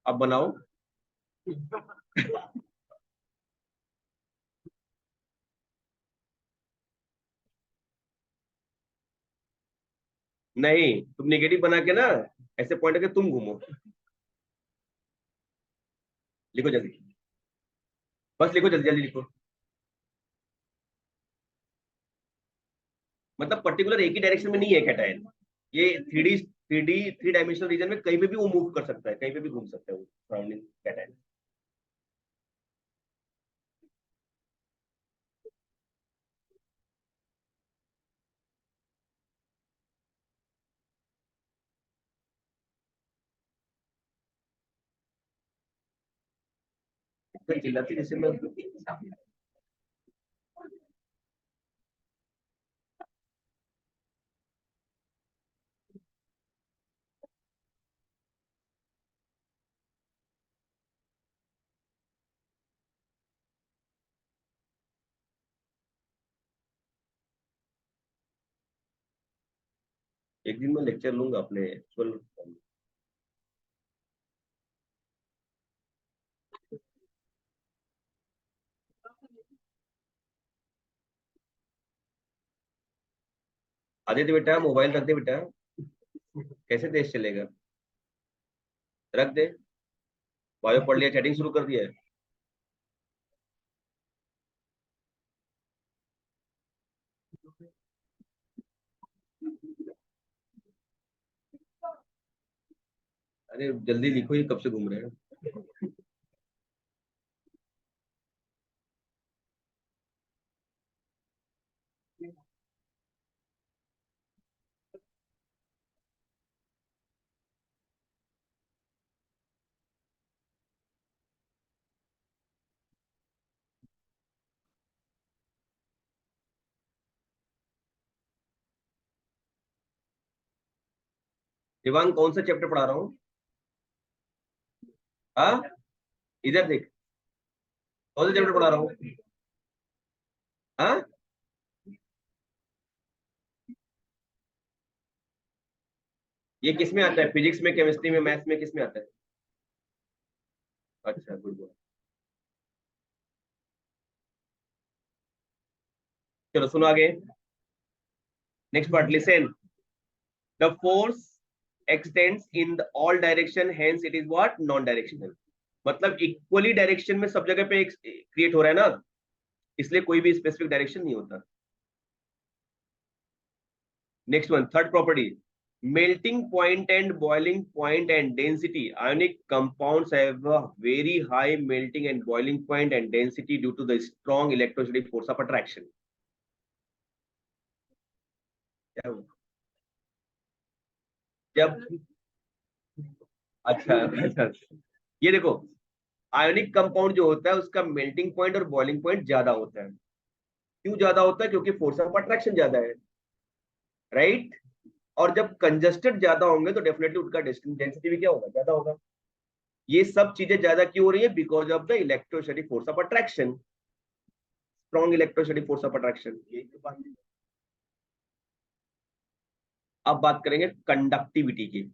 अब बनाओ। नहीं, तुम नेगेटिव बना के ना ऐसे पॉइंट के तुम घूमो। लिखो जल्दी, बस लिखो जल्दी जल्दी लिखो। मतलब पर्टिकुलर एक ही डायरेक्शन में नहीं है कैटायन, ये थ्री डायमेंशनल रीजन में कहीं पे भी वो मूव कर सकता है, कहीं पे भी घूम सकता है वो सराउंडिंग कैटायन। चिल्लाती जैसे मैं। एक दिन मैं लेक्चर लूंगा अपने एक्चुअल। आदित्य बेटा मोबाइल रख दे बेटा, कैसे देश चलेगा? रख दे, बायो पढ़ लिया, चैटिंग शुरू कर दिया है। अरे जल्दी लिखो, ये कब से घूम रहे हैं। दिवांग कौन सा चैप्टर पढ़ा रहा हूँ? हाँ, इधर देख, कौन सा चैप्टर पढ़ा रहा हूँ? हाँ, ये किस में आता है, फिजिक्स में, केमिस्ट्री में, मैथ्स में, किस में आता है? अच्छा, गुड बॉय। चलो सुनो आगे, next part listen. The force x tends in the all direction, hence it is what, non directional. मतलब इक्वली डायरेक्शन में सब जगह पे क्रिएट हो रहा है ना, इसलिए कोई भी स्पेसिफिक डायरेक्शन नहीं होता। Next one, third property, melting point and boiling point and density. Ionic compounds have a very high melting and boiling point and density due to the strong electrostatic force of attraction. जब अच्छा अच्छा, ये देखो, ionic compound जो होता है उसका melting point और बॉइलिंग पॉइंट ज्यादा होता है। क्यों ज्यादा होता है? क्योंकि फोर्स ऑफ अट्रैक्शन ज्यादा है, राइट। और जब कंजस्टेड ज्यादा होंगे तो डेफिनेटली उनका डेंसिटी भी क्या होगा? ज्यादा होगा। ये सब चीजें ज्यादा क्यों हो रही है? Because of the electrostatic force of attraction, strong electrostatic force of attraction. यही तो बात है। अब बात करेंगे कंडक्टिविटी की।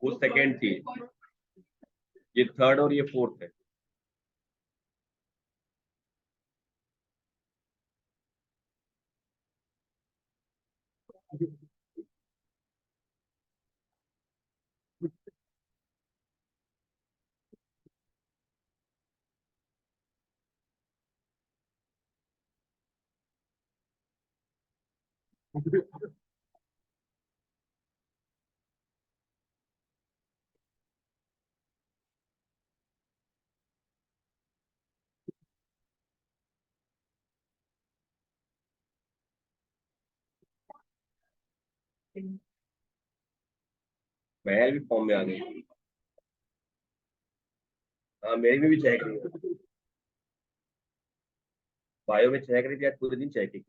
वो सेकेंड थी, ये थर्ड और ये फोर्थ है। मैं भी फॉर्म में आ गई। हाँ, मेरी में भी चेक रही है। बायो में चेक रही थी, आज पूरे दिन चेक की।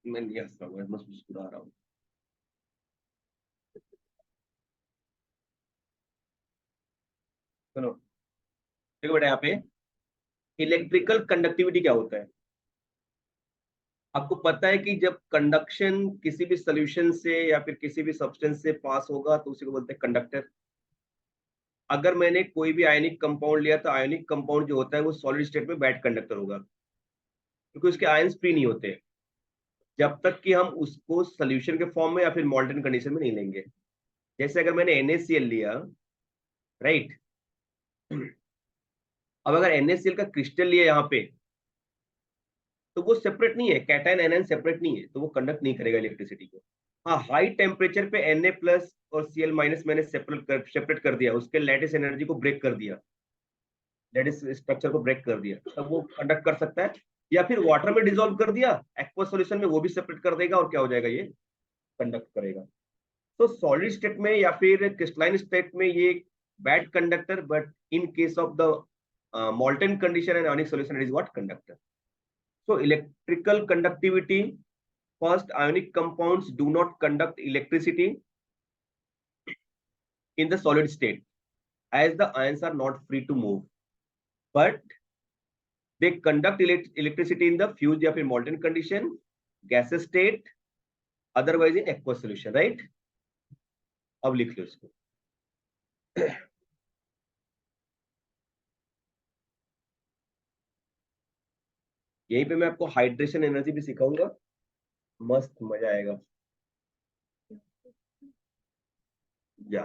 मैं नहीं हंस रहा हूँ, मैं बस मुस्कुरा रहा हूँ। सुनो, देखो बेटा, यहाँ पे इलेक्ट्रिकल कंडक्टिविटी क्या होता है? आपको पता है कि जब कंडक्शन किसी भी सोल्यूशन से या फिर किसी भी सब्सटेंस से पास होगा तो उसी को बोलते हैं कंडक्टर। अगर मैंने कोई भी आयनिक कंपाउंड लिया तो आयनिक कंपाउंड जो होता है वो सॉलिड स्टेट में बैड कंडक्टर होगा, क्योंकि उसके आयंस फ्री नहीं होते जब तक कि हम उसको सोल्यूशन के फॉर्म में या फिर मॉल्टन कंडीशन में नहीं लेंगे। जैसे अगर मैंने NaCl लिया, राइट, अब अगर NaCl का क्रिस्टल लिया यहाँ पे, तो वो सेपरेट नहीं है, कैटायन एनायन सेपरेट नहीं है, तो वो कंडक्ट नहीं करेगा इलेक्ट्रिसिटी को। हाँ, हाई टेम्परेचर पे Na+ और Cl- मैंने सेपरेट कर दिया, उसके लैटिस एनर्जी को ब्रेक कर दिया, लैटिस स्ट्रक्चर को ब्रेक कर दिया, तब वो कंडक्ट कर सकता है। या फिर वाटर में डिसॉल्व कर दिया एक्वस सॉल्यूशन में, वो भी सेपरेट कर देगा और क्या हो जाएगा? ये कंडक्ट करेगा। तो सॉलिड स्टेट में या फिर क्रिस्टलाइन स्टेट में ये bad conductor, but in case of the molten condition and ionic solution, it is what? Conductor. So electrical conductivity: first, ionic compounds do not conduct electricity in the solid state, as the ions are not free to move, but they conduct electricity in the fused या फिर molten condition, gaseous state, otherwise in aqueous solution, right? अब लिख लो इसको। यहीं पे मैं आपको hydration energy भी सिखाऊंगा, मस्त मजा आएगा। या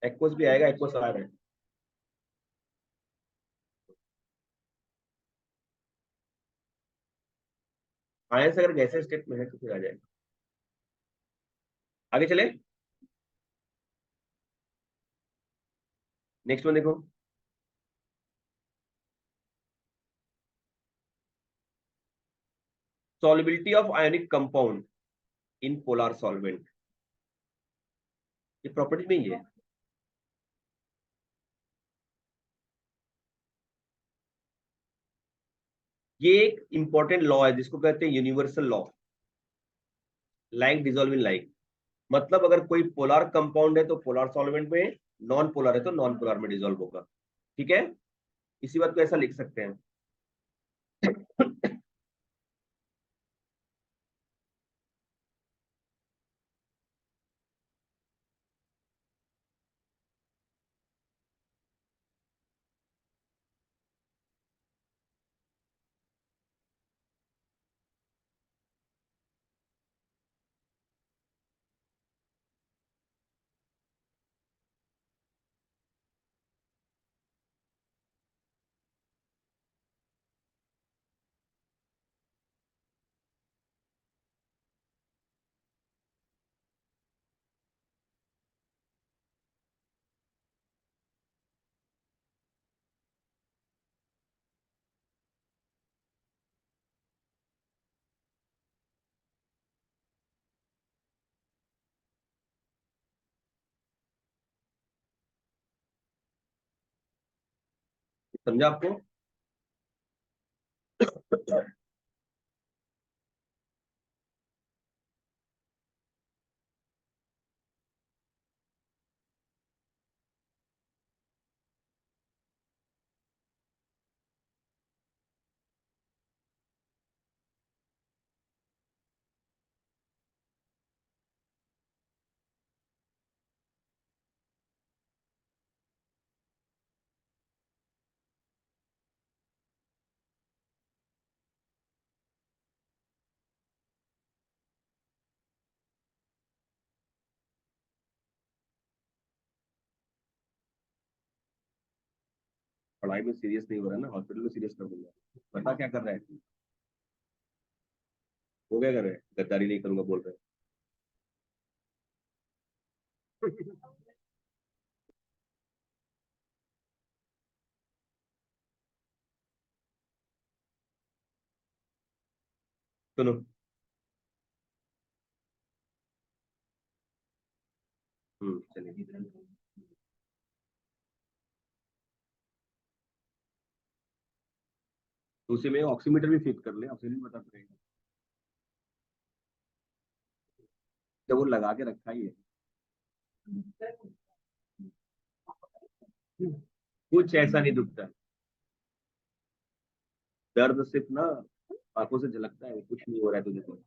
एक्वस भी आएगा, एक्वस आ रहा है। आयंस अगर गैसेस स्टेट में है तो फिर आ जाएगा। आगे चले, नेक्स्ट वन देखो। Solubility of ionic compound in polar solvent, ये प्रॉपर्टी में ही है। ये एक इंपॉर्टेंट लॉ है जिसको कहते हैं universal law. Like dissolve in like, मतलब अगर कोई पोलर कंपाउंड है तो पोलर सॉल्वेंट में, नॉन पोलर है तो नॉन पोलर में डिजोल्व होगा। ठीक है, इसी बात को ऐसा लिख सकते हैं। समझा आपको? पढ़ाई में सीरियस नहीं हो रहा है ना, हॉस्पिटल में सीरियस कर दूंगा। बता क्या कर रहा है, वो क्या कर रहा है, गद्दारी नहीं करूंगा बोल रहे हैं। सुनो, चलिए, तो उसी में ऑक्सीमीटर भी फिट कर ले, ऑक्सीजन बता पड़ेगा, तो वो लगा के रखा ही है। कुछ ऐसा नहीं दुखता, दर्द सिर्फ ना आंखों से झलकता है, कुछ नहीं हो रहा है तुझे तो।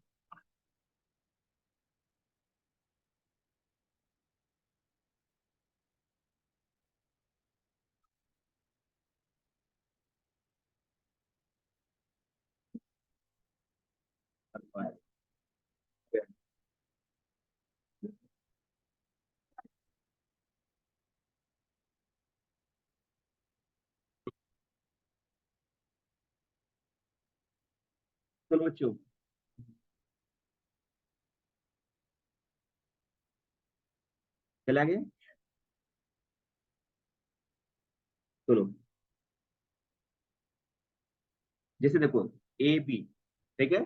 चलो बच्चों, चला गया। सुनो, जैसे देखो, ए बी, ठीक है,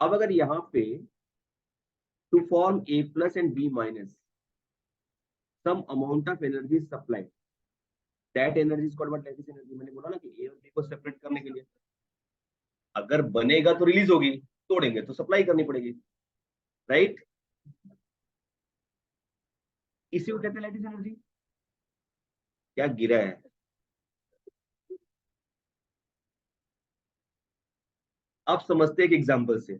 अब अगर यहाँ पे to form A plus and B minus some amount of energy supply, that energy is called what, lattice energy. मैंने बोला ना कि ए और बी को सेपरेट करने के लिए, अगर बनेगा तो रिलीज होगी, तोड़ेंगे तो सप्लाई करनी पड़ेगी, राइट? इसी को कहते हैं लैटिस एनर्जी। क्या गिरा है? अब समझते हैं एक एग्जांपल से।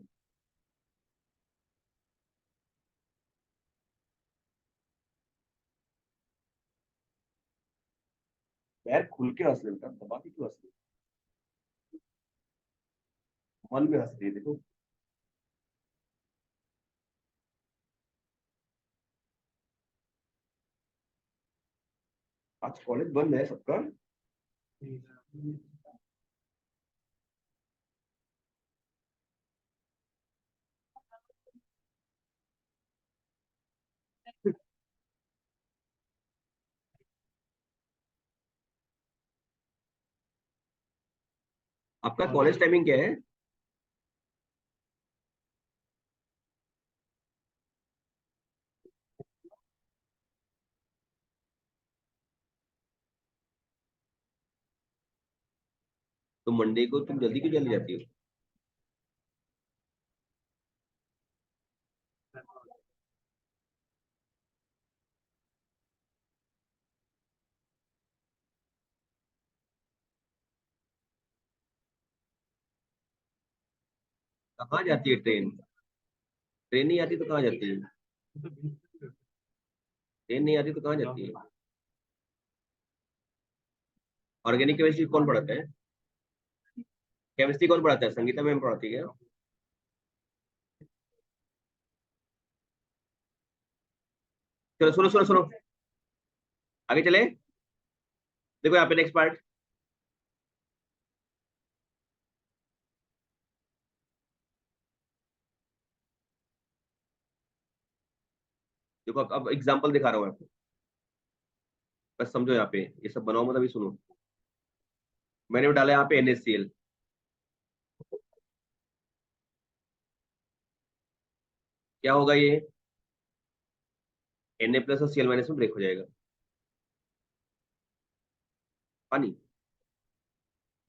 पैर खुल के हंस लेता, दबा के क्यों हंस रही है? मन में हंस रही है, देखो। आज कॉलेज बंद है सबका। आपका कॉलेज टाइमिंग क्या है? तो मंडे को तुम जल्दी क्यों चली जाती हो? कहाँ जाती है ट्रेन? ट्रेन नहीं आती तो कहाँ जाती है? ट्रेन नहीं आती तो कहाँ जाती है? ऑर्गेनिक केमिस्ट्री कौन पढ़ाता है? केमिस्ट्री कौन पढ़ाता है? संगीता मैम पढ़ाती है क्या? चलो सुनो सुनो सुनो, आगे चले। देखो यहाँ पे नेक्स्ट पार्ट। देखो अब एग्जांपल दिखा रहा हूँ आपको, बस समझो यहाँ पे, ये सब बनाओ मत, अभी सुनो। मैंने डाला यहाँ पे NaCl। क्या होगा ये? Na प्लस और Cl माइनस में ब्रेक हो जाएगा पानी।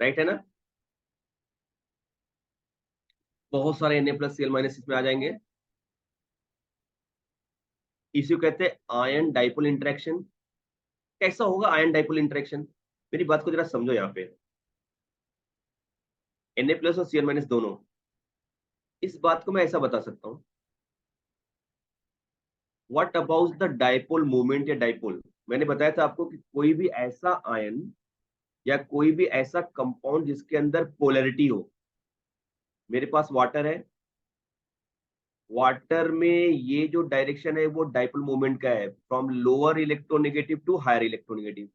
राइट है ना? बहुत सारे Na प्लस Cl माइनस इसमें आ जाएंगे। इसी को कहते हैं आयन डाइपोल इंटरेक्शन। कैसा होगा आयन डाइपोल इंटरेक्शन? मेरी बात को जरा समझो यहाँ पे। Na प्लस और Cl माइनस दोनों, इस बात को मैं ऐसा बता सकता हूँ। What about the dipole movement या डाइपोल? मैंने बताया था आपको कि कोई भी ऐसा आयन या कोई भी ऐसा कंपाउंड जिसके अंदर पोलैरिटी हो। मेरे पास वाटर है, वाटर में ये जो डायरेक्शन है वो डाइपोल मूवमेंट का है, from lower electronegative to higher electronegative.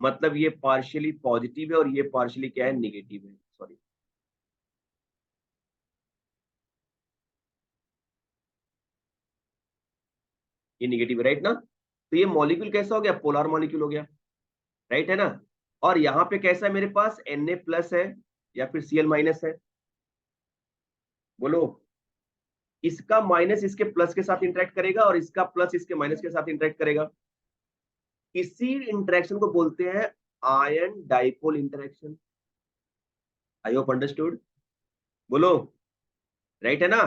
मतलब ये पार्शियली पॉजिटिव है और ये पार्शियली क्या है, निगेटिव है, सॉरी। ये निगेटिव है, राइट ना? तो ये मॉलिक्यूल कैसा हो गया, पोलर मॉलिक्यूल हो गया, राइट है ना? और यहाँ पे कैसा है, मेरे पास Na प्लस है या फिर Cl माइनस है? बोलो। इसका माइनस इसके प्लस के साथ इंटरेक्ट करेगा और इसका प्लस इसके माइनस के साथ इंटरेक्ट करेगा। इसी इंटरेक्शन को बोलते हैं ion dipole interaction. I hope understood. बोलो। राइट है ना?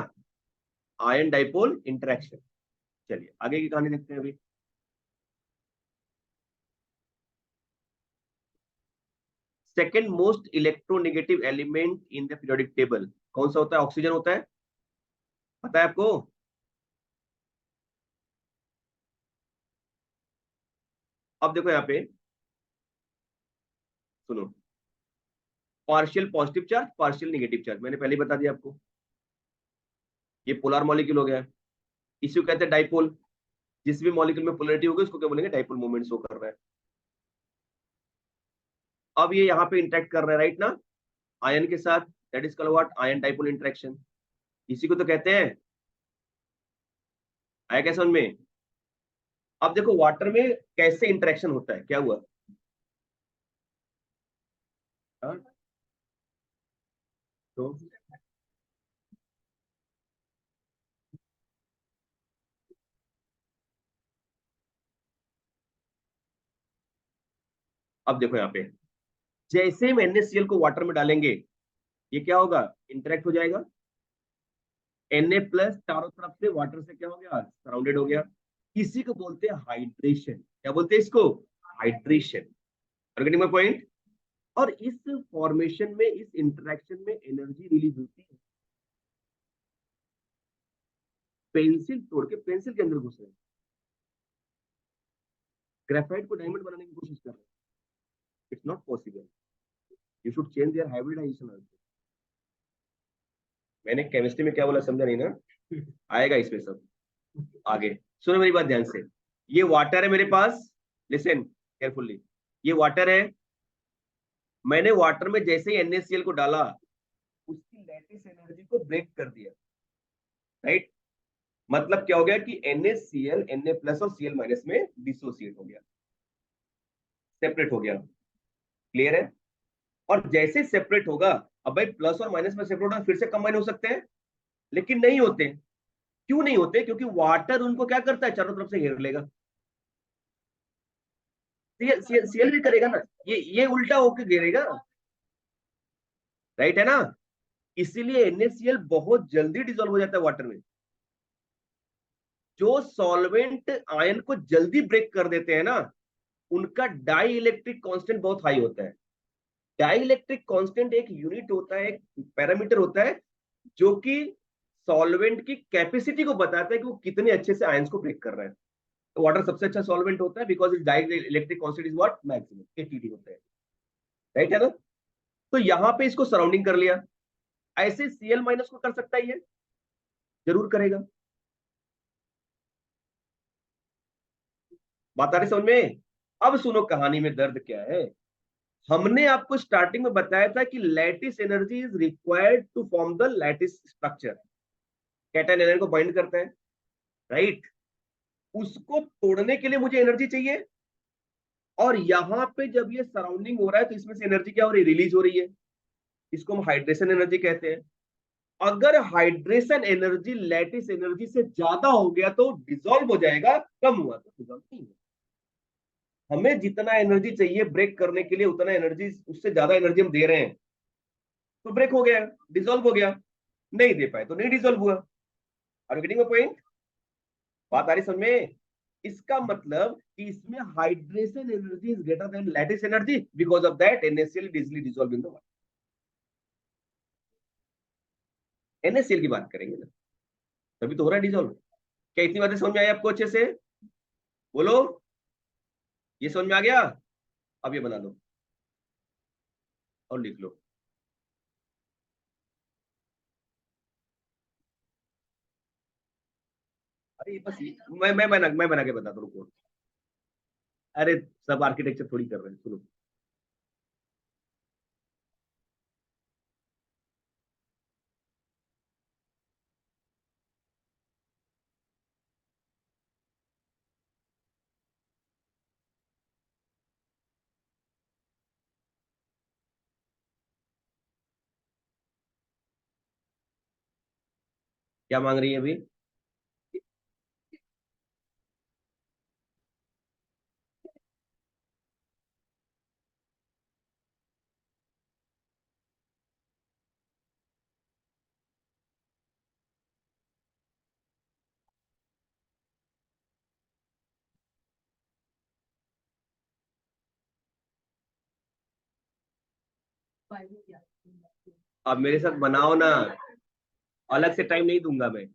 Ion dipole interaction. चलिए आगे की कहानी देखते हैं अभी। Second most electronegative element in the periodic table कौन सा होता है? ऑक्सीजन होता है, पता है आपको? अब देखो यहाँ पे, सुनो। Partial positive charge, partial negative charge, मैंने पहले ही बता दिया आपको। ये पोलर मॉलिक्यूल हो गया, इसी को कहते हैं डाइपोल। जिस भी मॉलिक्यूल में पोलरिटी होगी उसको क्या बोलेंगे, डाइपोल मूवमेंट शो कर रहा है। अब ये यहाँ पे इंटरेक्ट कर रहा है, राइट ना, आयन के साथ। That is called what, ion dipole interaction. इसी को तो कहते हैं, आया क्या समझ में? अब देखो वाटर में कैसे इंटरेक्शन होता है, क्या हुआ? हाँ? तो अब देखो यहाँ पे, जैसे हम NaCl को वाटर में डालेंगे, ये क्या होगा, इंटरेक्ट हो जाएगा। Na प्लस चारों तरफ से वाटर से क्या हो गया, सराउंडेड हो गया। इसी को बोलते हैं हाइड्रेशन। क्या बोलते हैं इसको? हाइड्रेशन। और गेटिंग माय पॉइंट? और इस फॉर्मेशन में, इस इंटरेक्शन में एनर्जी रिलीज होती है। पेंसिल तोड़ के पेंसिल के अंदर घुस रहे हैं, ग्रेफाइट को डायमंड बनाने की कोशिश कर रहे हैं। It's not possible. You should change their hybridisation also. मैंने केमिस्ट्री में क्या बोला समझा नहीं ना? आएगा इसमें सब आगे। सुनो मेरी बात ध्यान से। ये वाटर है मेरे पास, लिसन केयरफुली। ये वाटर है, मैंने वाटर में जैसे ही NaCl को डाला, उसकी लैटिस एनर्जी को ब्रेक कर दिया, राइट? मतलब क्या हो गया कि NaCl Na प्लस और Cl माइनस में डिसोसिएट हो गया, सेपरेट हो गया। क्लियर है? और जैसे सेपरेट होगा, अब भाई प्लस और माइनस में सेपरेट होगा, फिर से कंबाइन हो सकते हैं, लेकिन नहीं होते। क्यों नहीं होते? क्योंकि वाटर उनको क्या करता है, चारों तरफ से घेर लेगा। सीएल भी करेगा ना, ये उल्टा होकर घेरेगा, राइट है ना? इसीलिए NaCl बहुत जल्दी डिसॉल्व हो जाता है वाटर में। जो सॉल्वेंट आयन को जल्दी ब्रेक कर देते हैं ना, उनका डाई इलेक्ट्रिक कॉन्स्टेंट बहुत हाई होता है। डाई इलेक्ट्रिक कॉन्स्टेंट एक यूनिट होता है, एक पैरामीटर होता है, जो कि सॉल्वेंट की कैपेसिटी को बताता है कि वो कितने अच्छे से आयंस को ब्रेक कर रहा है। तो वाटर सबसे अच्छा सॉल्वेंट होता है because it direct electric constant is what, maximum, KTD होता है। राइट है ना? तो यहां पे इसको सराउंडिंग कर लिया। ऐसे सीएल माइनस को कर सकता है ये, जरूर करेगा। बात आ रही समझ में? अब सुनो कहानी में दर्द क्या है। हमने आपको स्टार्टिंग में बताया था कि lattice energy is required to form the lattice structure. Cation energy को बाइंड करता है, राइट? उसको तोड़ने के लिए मुझे एनर्जी चाहिए। और यहां पे जब ये सराउंडिंग हो रहा है तो इसमें से एनर्जी क्या हो रही है, रिलीज हो रही है। इसको हम हाइड्रेशन एनर्जी कहते हैं। अगर हाइड्रेशन एनर्जी लैटिस एनर्जी से ज्यादा हो गया तो डिसॉल्व हो जाएगा, कम हुआ तो डिसॉल्व नहीं होगा। हमें जितना एनर्जी चाहिए ब्रेक करने के लिए उतना एनर्जी, उससे ज्यादा एनर्जी हम दे रहे हैं तो ब्रेक हो गया, डिसॉल्व हो गया। नहीं दे पाए तो नहीं डिसॉल्व हुआ। Are getting point? बात आ रही समझ में? इसका मतलब कि इसमें hydration energy is greater than lattice energy, because of that NaCl is easily dissolve in the water. NaCl की बात करेंगे ना, तभी तो हो रहा है डिसॉल्व। क्या इतनी बातें समझ में आई आपको अच्छे से? बोलो, ये समझ में आ गया? अब ये बना लो और लिख लो। अरे बस मैं बना के बताता हूँ, रुको। अरे सब आर्किटेक्चर थोड़ी कर रहे हैं, सुनो। क्या मांग रही है अभी? अब मेरे साथ बनाओ ना, अलग से टाइम नहीं दूंगा मैं।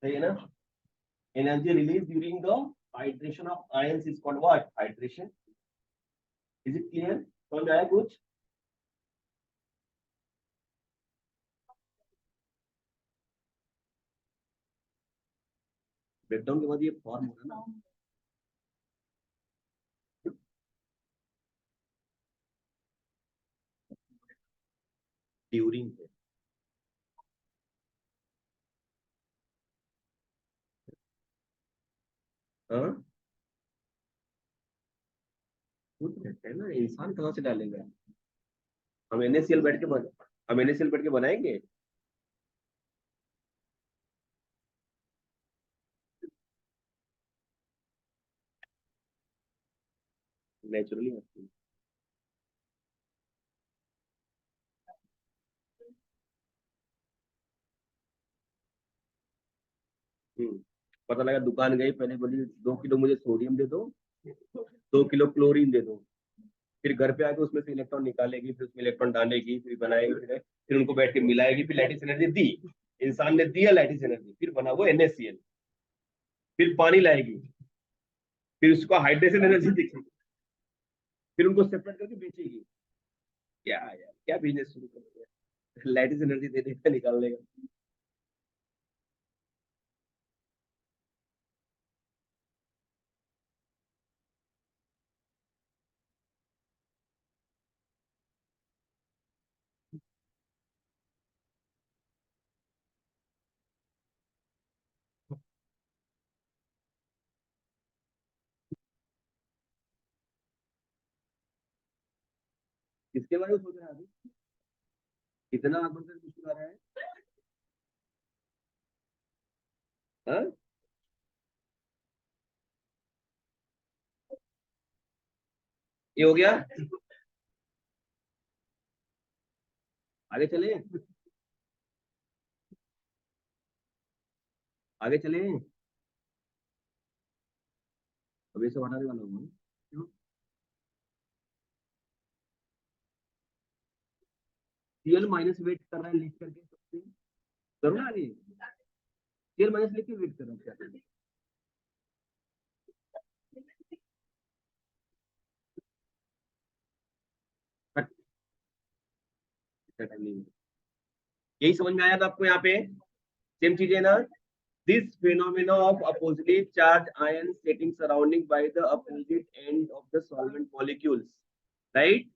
सही है ना? Energy release during the hydration of ions is called what? Hydration. Is it clear? समझ में आया कुछ? ब्रेकडाउन के बाद ये फॉर्म हो रहा है ना ड्यूरिंग। हाँ, खुद रहते हैं ना, इंसान कहाँ से डालेगा? हम एनएससीएल बैठ के हम एनएससीएल बैठ के बनाएंगे? नेचुरली होती है। पता लगा दुकान गई, पहले बोली 2 किलो मुझे सोडियम दे दो, 2 किलो क्लोरीन दे दो। फिर घर पे आके उसमें से इलेक्ट्रॉन निकालेगी, फिर उसमें इलेक्ट्रॉन डालेगी, फिर बनाएगी, फिर उनको बैठ के मिलाएगी, फिर लैटिस एनर्जी दी। इंसान ने दिया लैटिस एनर्जी, फिर बना वो एनएससीएल। फिर पानी लाएगी, फिर उसको हाइड्रेशन एनर्जी दिखेगी, फिर उनको सेपरेट करके बेचेगी। क्या यार, क्या बिजनेस शुरू कर दिया, लैटिस एनर्जी दे देगा निकालने का। किसके बारे में सोच रहा है अभी? कितना आंकड़ों से कुछ आ रहा है? हाँ? ये हो गया? आगे चले? आगे चले? अभी से हटाने वाला हूँ। क्यों? सीएल माइनस वेट कर रहा है लिख करके सबसे। करो ना आगे। सीएल माइनस लिख के वेट कर रहा है क्या? कट, इतना टाइम नहीं है। यही समझ में आया था आपको यहाँ पे? सेम चीज है ना? This phenomena of oppositely charged ions getting surrounding by the opposite end of the solvent molecules, right?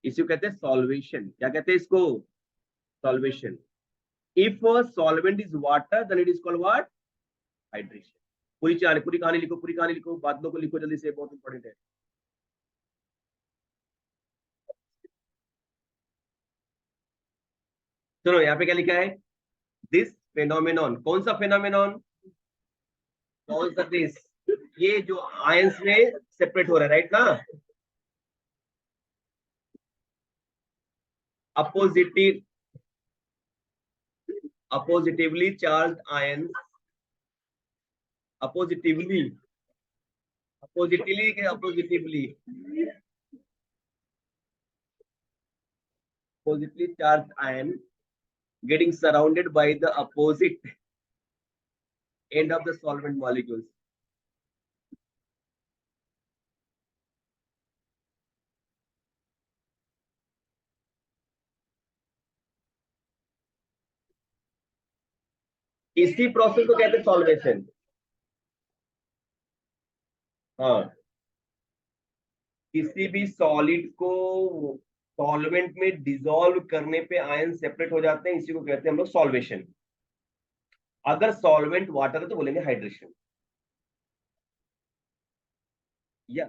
इसी को कहते हैं सॉल्वेशन। क्या कहते हैं इसको? Solvation. If solvent is water then it is called what? Hydration. पूरी कहानी लिखो, पूरी कहानी लिखो, बातों को लिखो जल्दी से, बहुत इंपॉर्टेंट है। चलो यहाँ पे क्या लिखा है? दिस फेनोमेनॉन, कौन सा फेनोमेनॉन? कौन सा दिस? ये जो आयंस में सेपरेट हो रहा है, राइट ना? Oppositive, oppositively charge ions, oppositively, oppositively के oppositively, oppositely charge ion getting surrounded by the opposite end of the solvent molecules. इसी प्रोसेस को कहते हैं सॉल्वेशन। हाँ, किसी भी सॉलिड को सॉल्वेंट में डिसॉल्व करने पे आयन सेपरेट हो जाते हैं, इसी को कहते हैं हम लोग सॉल्वेशन। अगर सॉल्वेंट वाटर है तो बोलेंगे हाइड्रेशन। या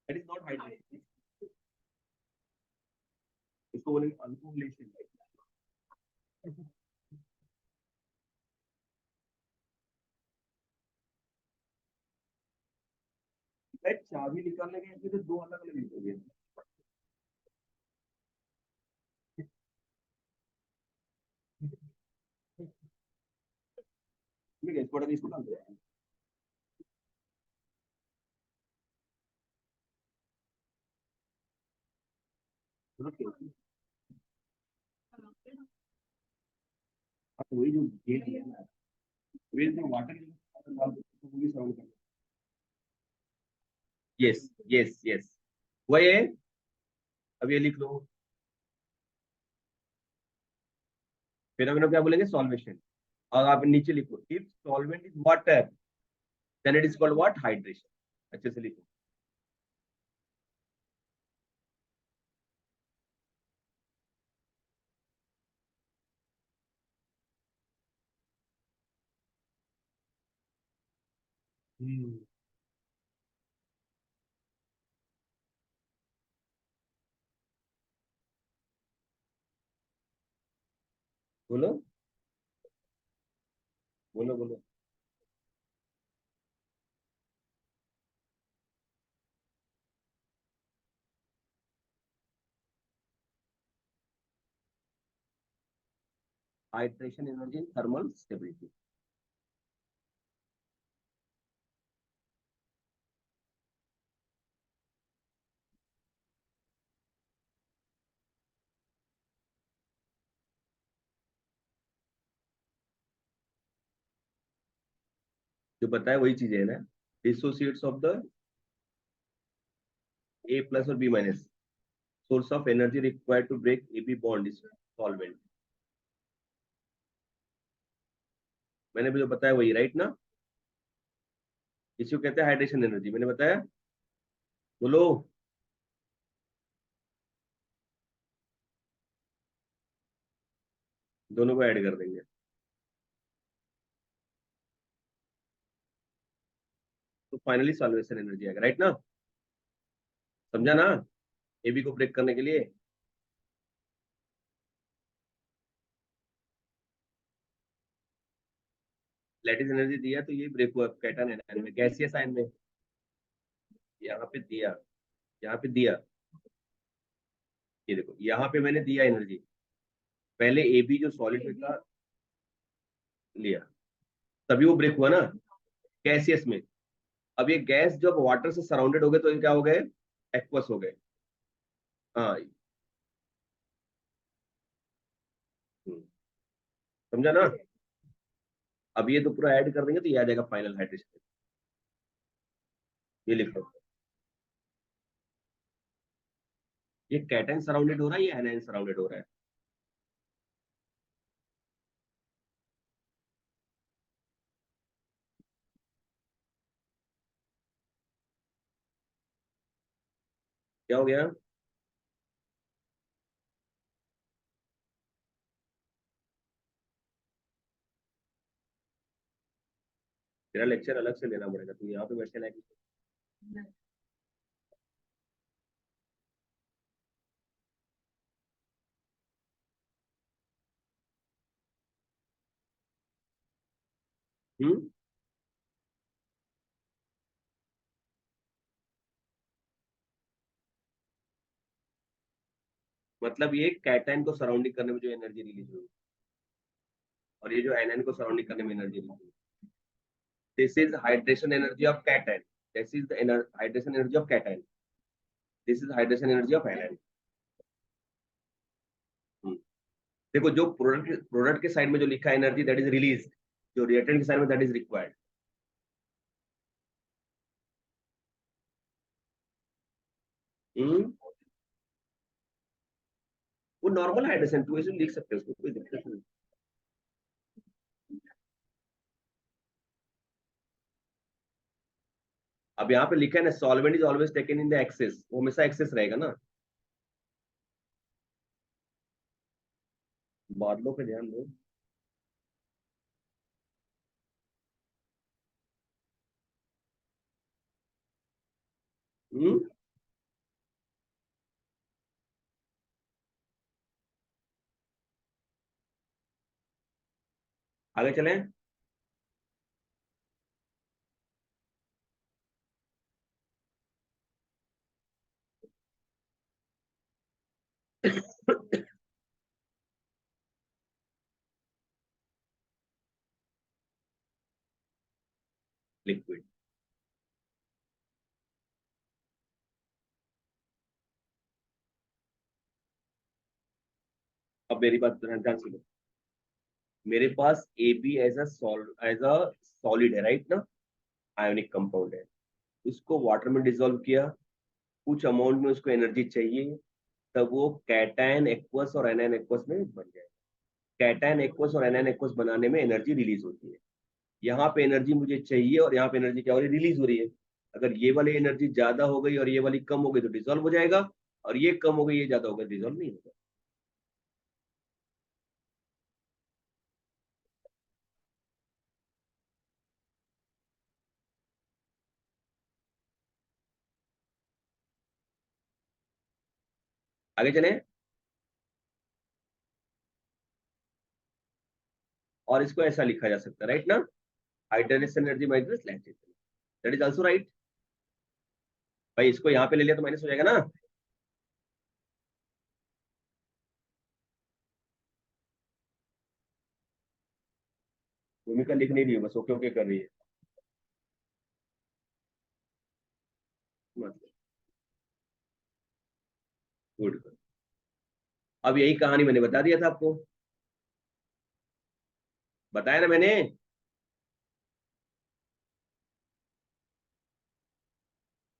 दैट इज नॉट हाइड्रेशन, इसको बोलेंगे अल्कोहलेशन। चाबी निकालने के तो दो अलग अलग लिखोगे। ठीक है, इसको इसको डाल दो। वही जो गेट है ना, वेल में वाटर डाल दो तो वो भी साउंड करता है। यस यस यस, वही है। अब ये लिख लो, फिर हम लोग क्या बोलेंगे, सॉल्वेशन। और आप नीचे लिखो, if solvent is water then it is called what, hydration. अच्छे से लिखो। हम्म, बोलो बोलो बोलो। Hydration energy, thermal stability. जो बताया वही चीज है ना, dissociates of the A plus और B minus, source of energy required to break A B bond is solvent. मैंने भी जो बताया वही, राइट ना। इसी को कहते हैं हाइड्रेशन एनर्जी, मैंने बताया। बोलो। दोनों को ऐड कर देंगे तो फाइनली सॉल्वेशन एनर्जी आएगा, राइट ना। समझा ना, ए बी को ब्रेक करने के लिए। लैटिस एनर्जी दिया तो ये ब्रेक हुआ कैटन एनायन में, गैसीय साइन में। यहाँ पे दिया, यहाँ पे दिया, ये देखो यहाँ पे मैंने दिया एनर्जी। पहले ए बी जो सॉलिड में था, लिया, तभी वो ब्रेक हुआ ना, गैसियस में। अब ये गैस जब वाटर से सराउंडेड हो गए तो ये क्या हो गए, एक्वस हो गए। हाँ। हम्म, समझा ना। अब ये तो पूरा ऐड कर देंगे तो ये आ जाएगा फाइनल हाइड्रेशन। ये लिख लो। ये कैटन सराउंडेड हो रहा है, ये एनायन सराउंडेड हो रहा है। क्या हो गया। तेरा लेक्चर अलग से लेना पड़ेगा, तू यहाँ पे बैठे लाइक। हम्म, मतलब ये कैटन को सराउंडिंग करने में जो एनर्जी रिलीज हुई, और ये जो एनायन को सराउंडिंग करने में एनर्जी रिलीज हुई, this is hydration energy of cation. This is the hydration energy of cation. This is hydration energy of anion. देखो जो प्रोडक्ट के साइड में जो लिखा है एनर्जी दैट इज रिलीज, जो रिएक्टेंट के साइड में दैट इज रिक्वायर्ड। वो नॉर्मल हाइड्रेशन, टू ऐसे लिख सकते हो उसको, कोई दिक्कत नहीं। अब यहाँ पे लिखा है ना, solvent is always taken in the excess, वो हमेशा एक्सेस रहेगा ना। बादलों पे ध्यान दो। हम्म, आगे चलें। लिक्विड। अब मेरी बात ध्यान सुनो। मेरे पास A B as a solid है, राइट ना, आयोनिक कंपाउंड है। उसको वाटर में डिसॉल्व किया, कुछ अमाउंट में उसको एनर्जी चाहिए, तब वो कैटायन एक्वस और एनायन एक्वस में बन जाए। कैटायन एक्वस और एनायन एक्वस बनाने में एनर्जी रिलीज होती है। यहाँ पे एनर्जी मुझे चाहिए और यहाँ पे एनर्जी क्या हो रही है, रिलीज हो रही है। अगर ये वाली एनर्जी ज्यादा हो गई और ये वाली कम हो गई तो डिसॉल्व हो जाएगा, और ये कम हो गई ये ज्यादा हो गई डिसॉल्व नहीं होगा। आगे चले। और इसको ऐसा लिखा जा सकता है, राइट ना, hydrogen energy minus lattice, that is also right. भाई इसको यहाँ पे ले लिया तो माइनस हो जाएगा ना। भूमिका लिख नहीं रही है, बस ओके ओके कर रही है। मतलब गुड। अब यही कहानी मैंने बता दिया था आपको, बताया ना मैंने।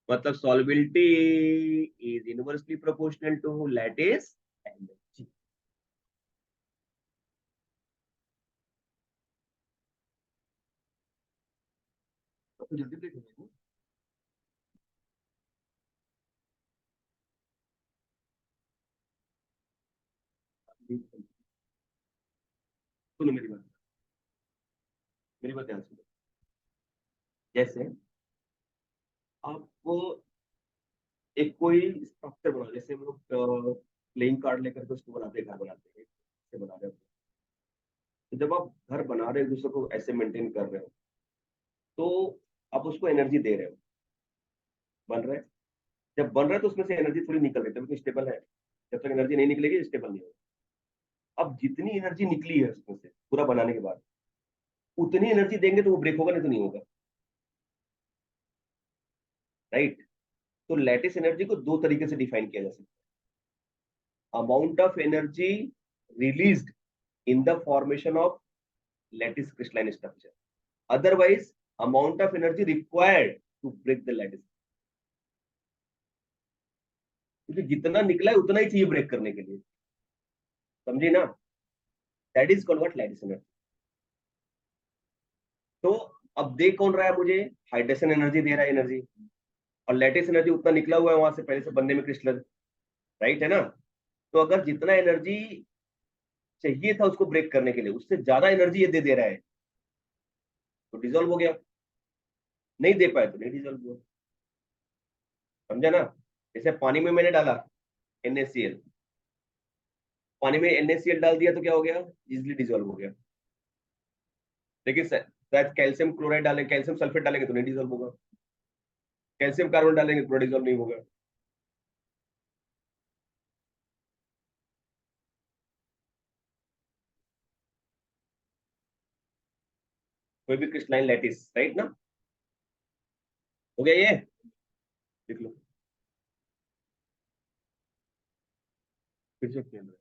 मतलब solubility is inversely proportional to lattice energy. तो जल्दी ब्रेक हो जाएगा। सुनो मेरी बात ध्यान सुनो। जैसे आपको एक कोई स्ट्रक्चर बना, जैसे हम लोग प्लेइंग कार्ड लेकर के उसको बनाते हैं, घर बनाते हैं, ऐसे बना रहे हो। तो जब आप घर बना रहे हो, दूसरे को ऐसे मेंटेन कर रहे हो, तो आप उसको एनर्जी दे रहे हो, बन रहा है। जब बन रहा है तो उसमें से एनर्जी थोड़ी निकल रही है, तभी स्टेबल है। जब तक एनर्जी नहीं निकलेगी स्टेबल नहीं होगा। अब जितनी एनर्जी निकली है उसमें से पूरा बनाने के बाद, उतनी एनर्जी देंगे तो वो ब्रेक होगा, नहीं तो नहीं होगा, राइट। तो लैटिस एनर्जी को दो तरीके से डिफाइन किया जा सकता है। Amount of energy released in the formation of lattice crystalline structure, otherwise amount of energy required to break the lattice. क्योंकि जितना निकला है उतना ही चाहिए ब्रेक करने के लिए, समझे ना। That is called what, lattice energy. तो अब दे कौन रहा है मुझे, हाइड्रेशन एनर्जी दे रहा है एनर्जी, और लैटिस एनर्जी उतना निकला हुआ है वहां से पहले से बनने में क्रिस्टल, राइट है ना। तो अगर जितना एनर्जी चाहिए था उसको ब्रेक करने के लिए, उससे ज्यादा एनर्जी ये दे दे रहा है, तो डिजोल्व हो गया। नहीं दे पाए तो नहीं डिजोल्व हुआ, समझा ना। जैसे पानी में मैंने डाला NaCl, पानी में NaCl डाल दिया तो क्या हो गया, इजिली डिजोल्व हो गया। लेकिन शायद कैल्शियम क्लोराइड डालें, कैल्शियम सल्फेट डालेंगे तो नहीं डिजोल्व होगा, कैल्शियम कार्बन डालेंगे तो डिजोल्व नहीं होगा। कोई भी क्रिस्टलाइन लैटिस, राइट ना। हो गया ये, देख लो फिर से खेल रहे हैं।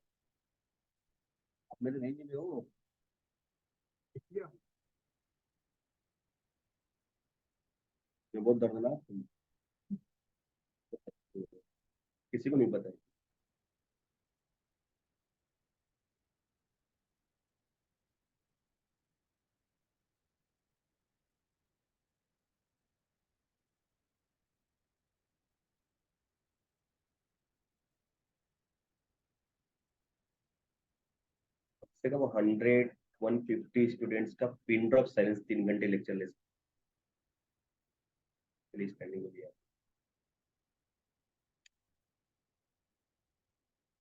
अब मेरे नहीं मिले हो, ये बहुत दर्दनाक है। किसी को नहीं पता है। कम से कम 100 150 स्टूडेंट्स का पिन ड्रॉप साइलेंस 3 घंटे लेक्चर ले स्पेंडिंग हो गया।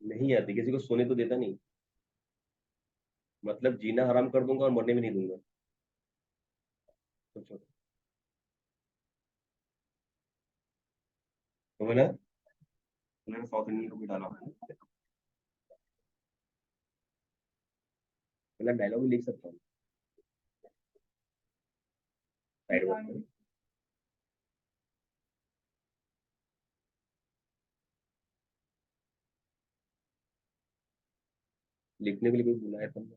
नहीं आती, किसी को सोने तो देता नहीं, मतलब जीना हराम कर दूंगा और मरने भी नहीं दूंगा। सोचो। तो मैंने साउथ इंडियन को भी डाला मैंने, डायलॉग भी लिख सकता हूँ साइड में। लिखने के लिए कोई बुलाया तुमने?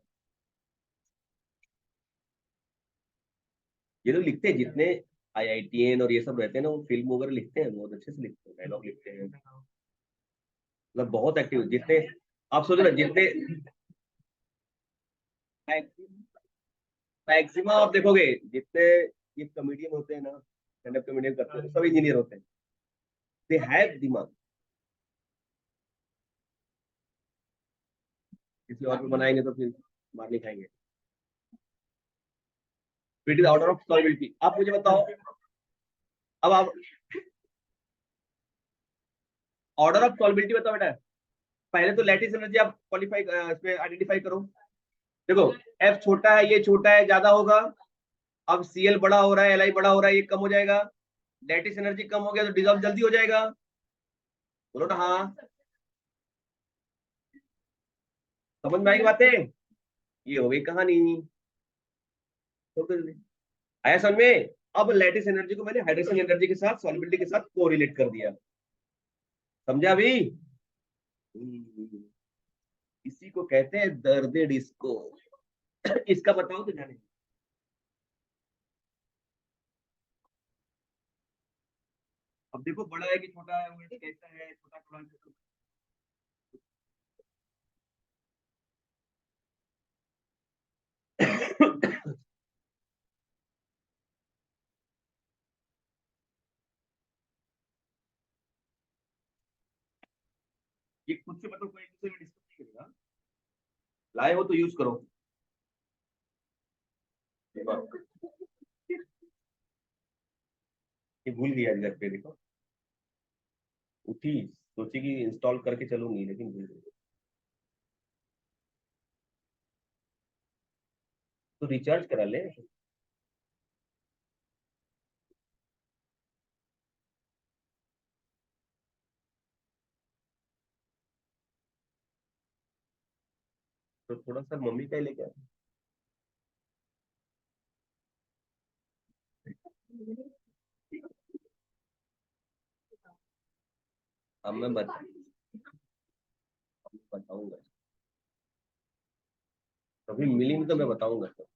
ये लोग लिखते हैं जितने IITN और ये सब रहते हैं ना, वो फिल्म वगैरह लिखते हैं, बहुत अच्छे से लिखते हैं, डायलॉग लिखते हैं, मतलब बहुत एक्टिव जितने। आप सोचो ना जितने मैक्सिमम आप देखोगे, जितने ये कॉमेडियन होते हैं ना, स्टैंड अप कॉमेडियन करते हैं, सब इंजीनियर होते हैं। दे हैव दिमाग। किसी और पे बनाएंगे तो फिर मार नहीं खाएंगे। It is out of solubility. आप मुझे बताओ, अब आप ऑर्डर ऑफ सॉल्बिलिटी बताओ बेटा। पहले तो लैटिस एनर्जी आप क्वालिफाई इसमें आइडेंटिफाई करो। देखो, एफ छोटा है, ये छोटा है, ज्यादा होगा। अब सीएल बड़ा हो रहा है, एल आई बड़ा हो रहा है, ये कम हो जाएगा। लैटिस एनर्जी कम हो गया तो डिजॉल्व जल्दी हो जाएगा। बोलो ना हाँ। समझ में आएगी बातें? ये हो गई कहानी। तो फिर आया समझ में? अब लैटिस एनर्जी को मैंने हाइड्रोजन एनर्जी के साथ, सॉल्युबिलिटी के साथ कोरिलेट कर दिया। समझा अभी? हम्म, इसी को कहते हैं दर्द डिस्को। इसका बताओ तो जाने। अब देखो, बड़ा है कि छोटा है, वो कैसा है, छोटा बड़ा है, छोटा। ये खुद से मतलब कोई एक दूसरे में डिस्कस नहीं करेगा। लाए हो तो यूज करो। देखो, ये भूल गया घर पे, देखो। उठी, सोची कि इंस्टॉल करके चलूंगी, लेकिन भूल गई। तो रिचार्ज करा ले। तो थोड़ा सा मम्मी का ही लेके आ। अब मैं बताऊंगा। कभी मिली तो मैं बताऊंगा तो।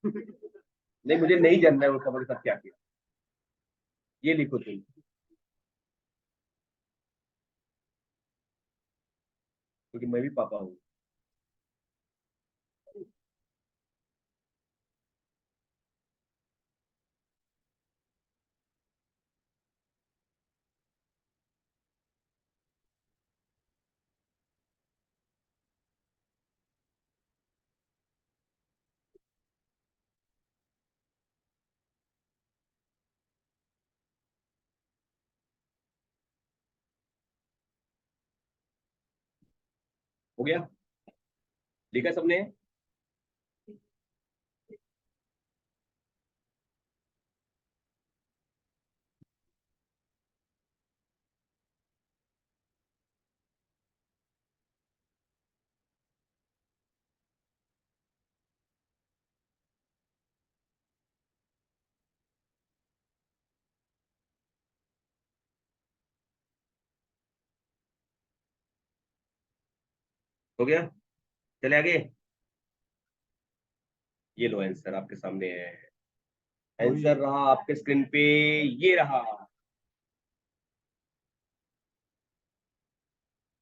नहीं, मुझे नहीं जानना है वो खबर सब क्या किया। ये लिखो तुम। क्योंकि मैं भी पापा हूँ। हो गया? लिखा सबने? हो गया? चले आगे। ये लो, आंसर आपके सामने है। आंसर रहा आपके स्क्रीन पे। ये रहा।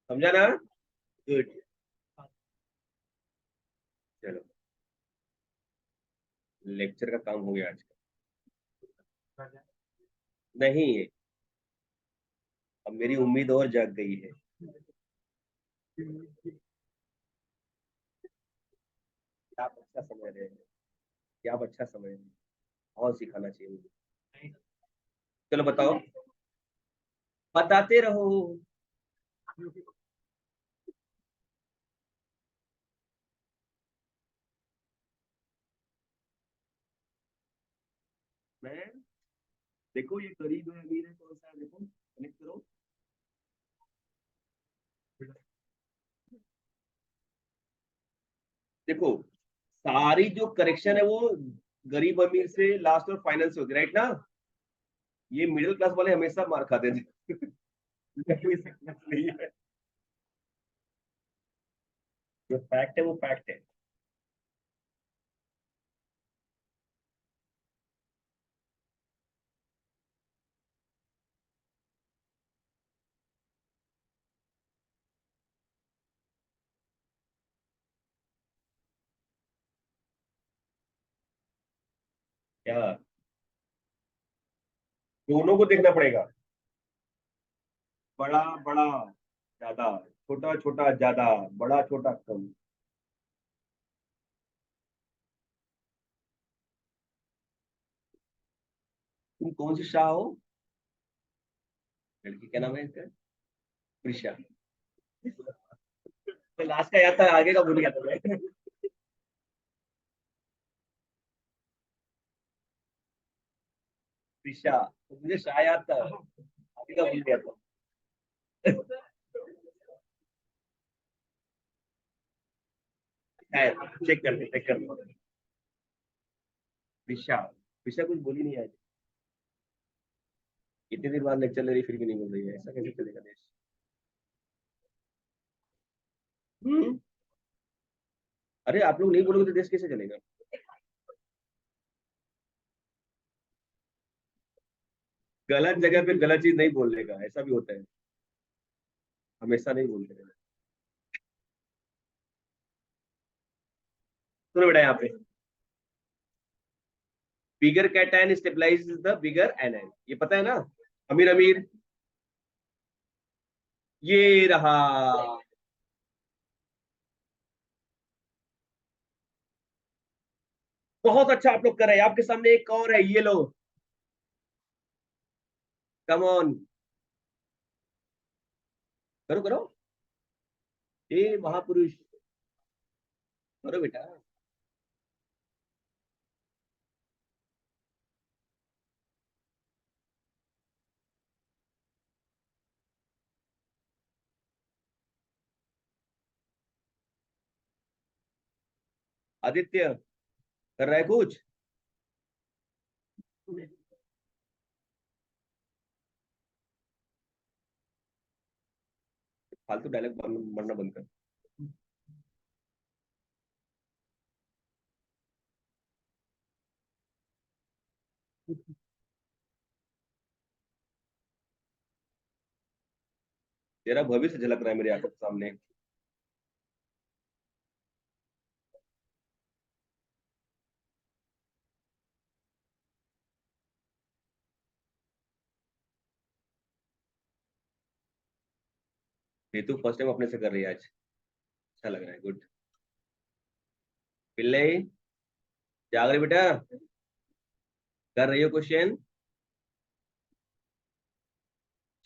समझा ना? गुड। चलो, लेक्चर का काम हो गया आज का। नहीं, अब मेरी उम्मीद और जाग गई है। क्या आप अच्छा समझ रहे हैं? क्या आप अच्छा समझ रहे हैं? और सिखाना चाहिए मुझे। चलो बताओ। बताते रहो। मैं, देखो ये गरीब है अमीर है कौन सा है, देखो कनेक्ट करो। देखो, सारी जो करेक्शन है वो गरीब अमीर से लास्ट और फाइनल से होती है, राइट ना? ये मिडिल क्लास वाले हमेशा मार खाते थे। नहीं है। जो फैक्ट है वो फैक्ट है। क्या? दोनों को देखना पड़ेगा। बड़ा बड़ा ज्यादा, छोटा छोटा ज्यादा, बड़ा छोटा कम। तुम कौन सी शाह हो? लड़की क्या नाम है इसका? प्रिशा। तो लास्ट का याद था, आगे का भूल गया था मैं। प्रिशा, तो मुझे शाह याद था, आगे का भूल गया था। चेक करते, चेक करते। प्रिशा। प्रिशा कुछ बोली नहीं आज। इतने दिन बाद लेक्चर ले रही फिर भी नहीं बोल रही है, ऐसा कैसे चलेगा देश? हम्म। अरे आप लोग नहीं बोलोगे तो देश कैसे चलेगा? गलत जगह पे गलत चीज नहीं बोलने का, ऐसा भी होता है। हमेशा नहीं बोलते रहना। सुनो बेटा यहाँ पे, bigger cation stabilize the bigger anion, ये पता है ना? अमीर अमीर, ये रहा। बहुत अच्छा आप लोग कर रहे हैं। आपके सामने एक और है, ये लो। कम ऑन, करो करो। ए महापुरुष, करो बेटा। आदित्य, कर रहा है कुछ? फालतू डायलॉग मरना बंद कर। तेरा भविष्य झलक रहा है मेरी आंखों के सामने। ये तू फर्स्ट टाइम अपने से कर रही है आज, अच्छा लग रहा है, गुड। पिल्ले, जाग रही बेटा? कर रही हो क्वेश्चन?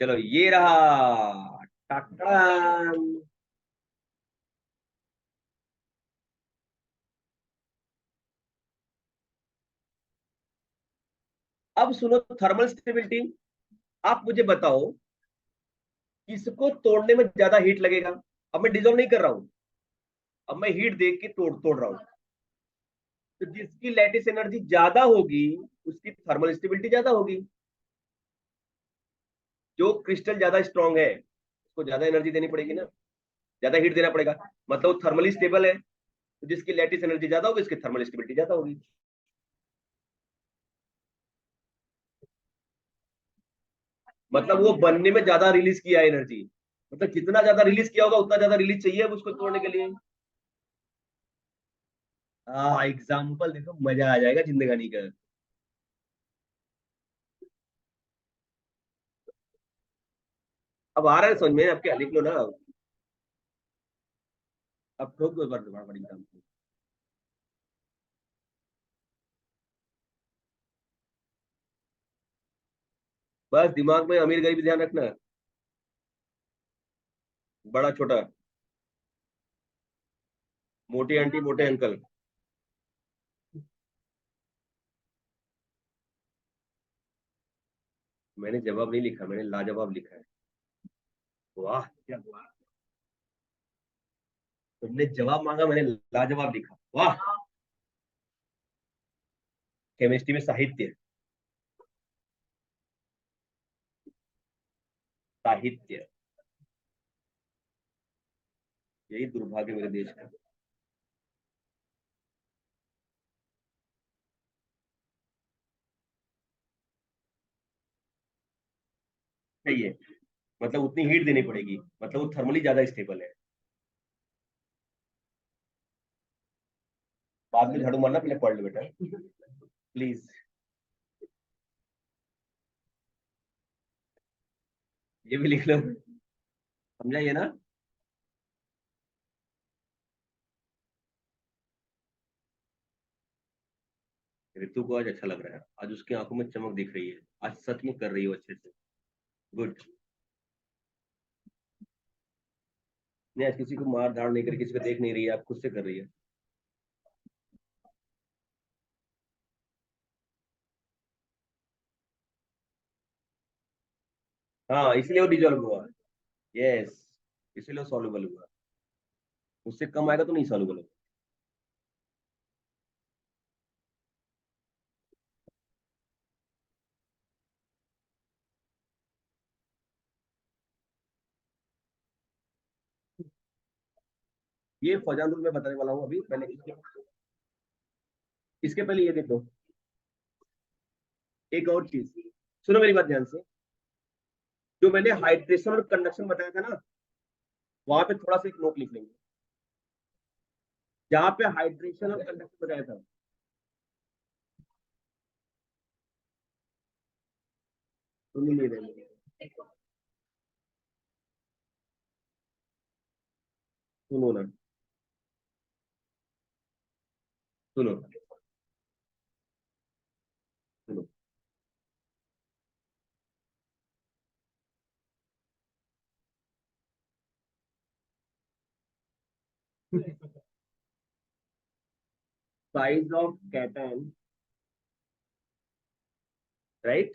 चलो ये रहा। टकरान। अब सुनो, थर्मल स्टेबिलिटी। आप मुझे बताओ, किसको तोड़ने में ज्यादा हीट लगेगा? अब मैं डिजोल्व नहीं कर रहा हूं, अब मैं हीट देख के तोड़ तोड़ रहा हूं। तो जिसकी लैटिस एनर्जी ज्यादा होगी, उसकी थर्मल स्टेबिलिटी ज्यादा होगी। जो क्रिस्टल ज्यादा स्ट्रांग है, उसको ज्यादा एनर्जी देनी पड़ेगी ना, ज्यादा हीट देना पड़ेगा। मतलब वो थर्मली स्टेबल है, तो जिसकी लैटिस एनर्जी ज्यादा होगी, उसकी थर्मल स्टेबिलिटी ज्यादा होगी। मतलब वो बनने में ज्यादा रिलीज किया एनर्जी, मतलब जितना ज्यादा रिलीज किया होगा उतना ज्यादा रिलीज चाहिए अब उसको तोड़ने के लिए। हाँ, एग्जाम्पल देखो, मजा आ जाएगा जिंदगानी का। अब आ रहा है समझ में आपके, लिख लो ना। अब ठोक दो एक बार दोबारा बड़ी एग्जाम्पल। बस दिमाग में अमीर गरीब ध्यान रखना। बड़ा छोटा, मोटी आंटी मोटे अंकल। मैंने जवाब नहीं लिखा, मैंने लाजवाब लिखा है। वाह क्या वाह! तुमने जवाब मांगा, मैंने लाजवाब लिखा, वाह। केमिस्ट्री में साहित्य। साहित्य। यही दुर्भाग्य मेरे देश का। सही है, मतलब उतनी हीट देनी पड़ेगी, मतलब वो थर्मली ज्यादा स्टेबल है। बाद में झाड़ू मारना, पहले पढ़ लो बेटा प्लीज। ये भी लिख लो, समझा ये ना। ऋतु को आज अच्छा लग रहा है, आज उसकी आंखों में चमक दिख रही है, आज सच में कर रही हो अच्छे से। गुड। नहीं, आज किसी को मार धाड़ नहीं कर, किसी को देख नहीं रही है, आप खुद से कर रही है। हाँ, इसलिए वो डिजॉल्व हुआ। यस, इसलिए वो सॉल्युबल हुआ। उससे कम आएगा तो नहीं सॉल्युबल होगा। ये फजानुल मैं बताने वाला हूँ अभी, पहले इसके पहले ये देख लो। एक और चीज, सुनो मेरी बात ध्यान से। जो मैंने हाइड्रेशन और कंडक्शन बताया था ना, वहां पे थोड़ा सा एक नोट लिख लेंगे। जहाँ पे हाइड्रेशन और कंडक्शन बताया था, सुन ही नहीं रहे। सुनो ना, सुनो सुनो। Size of cation, right,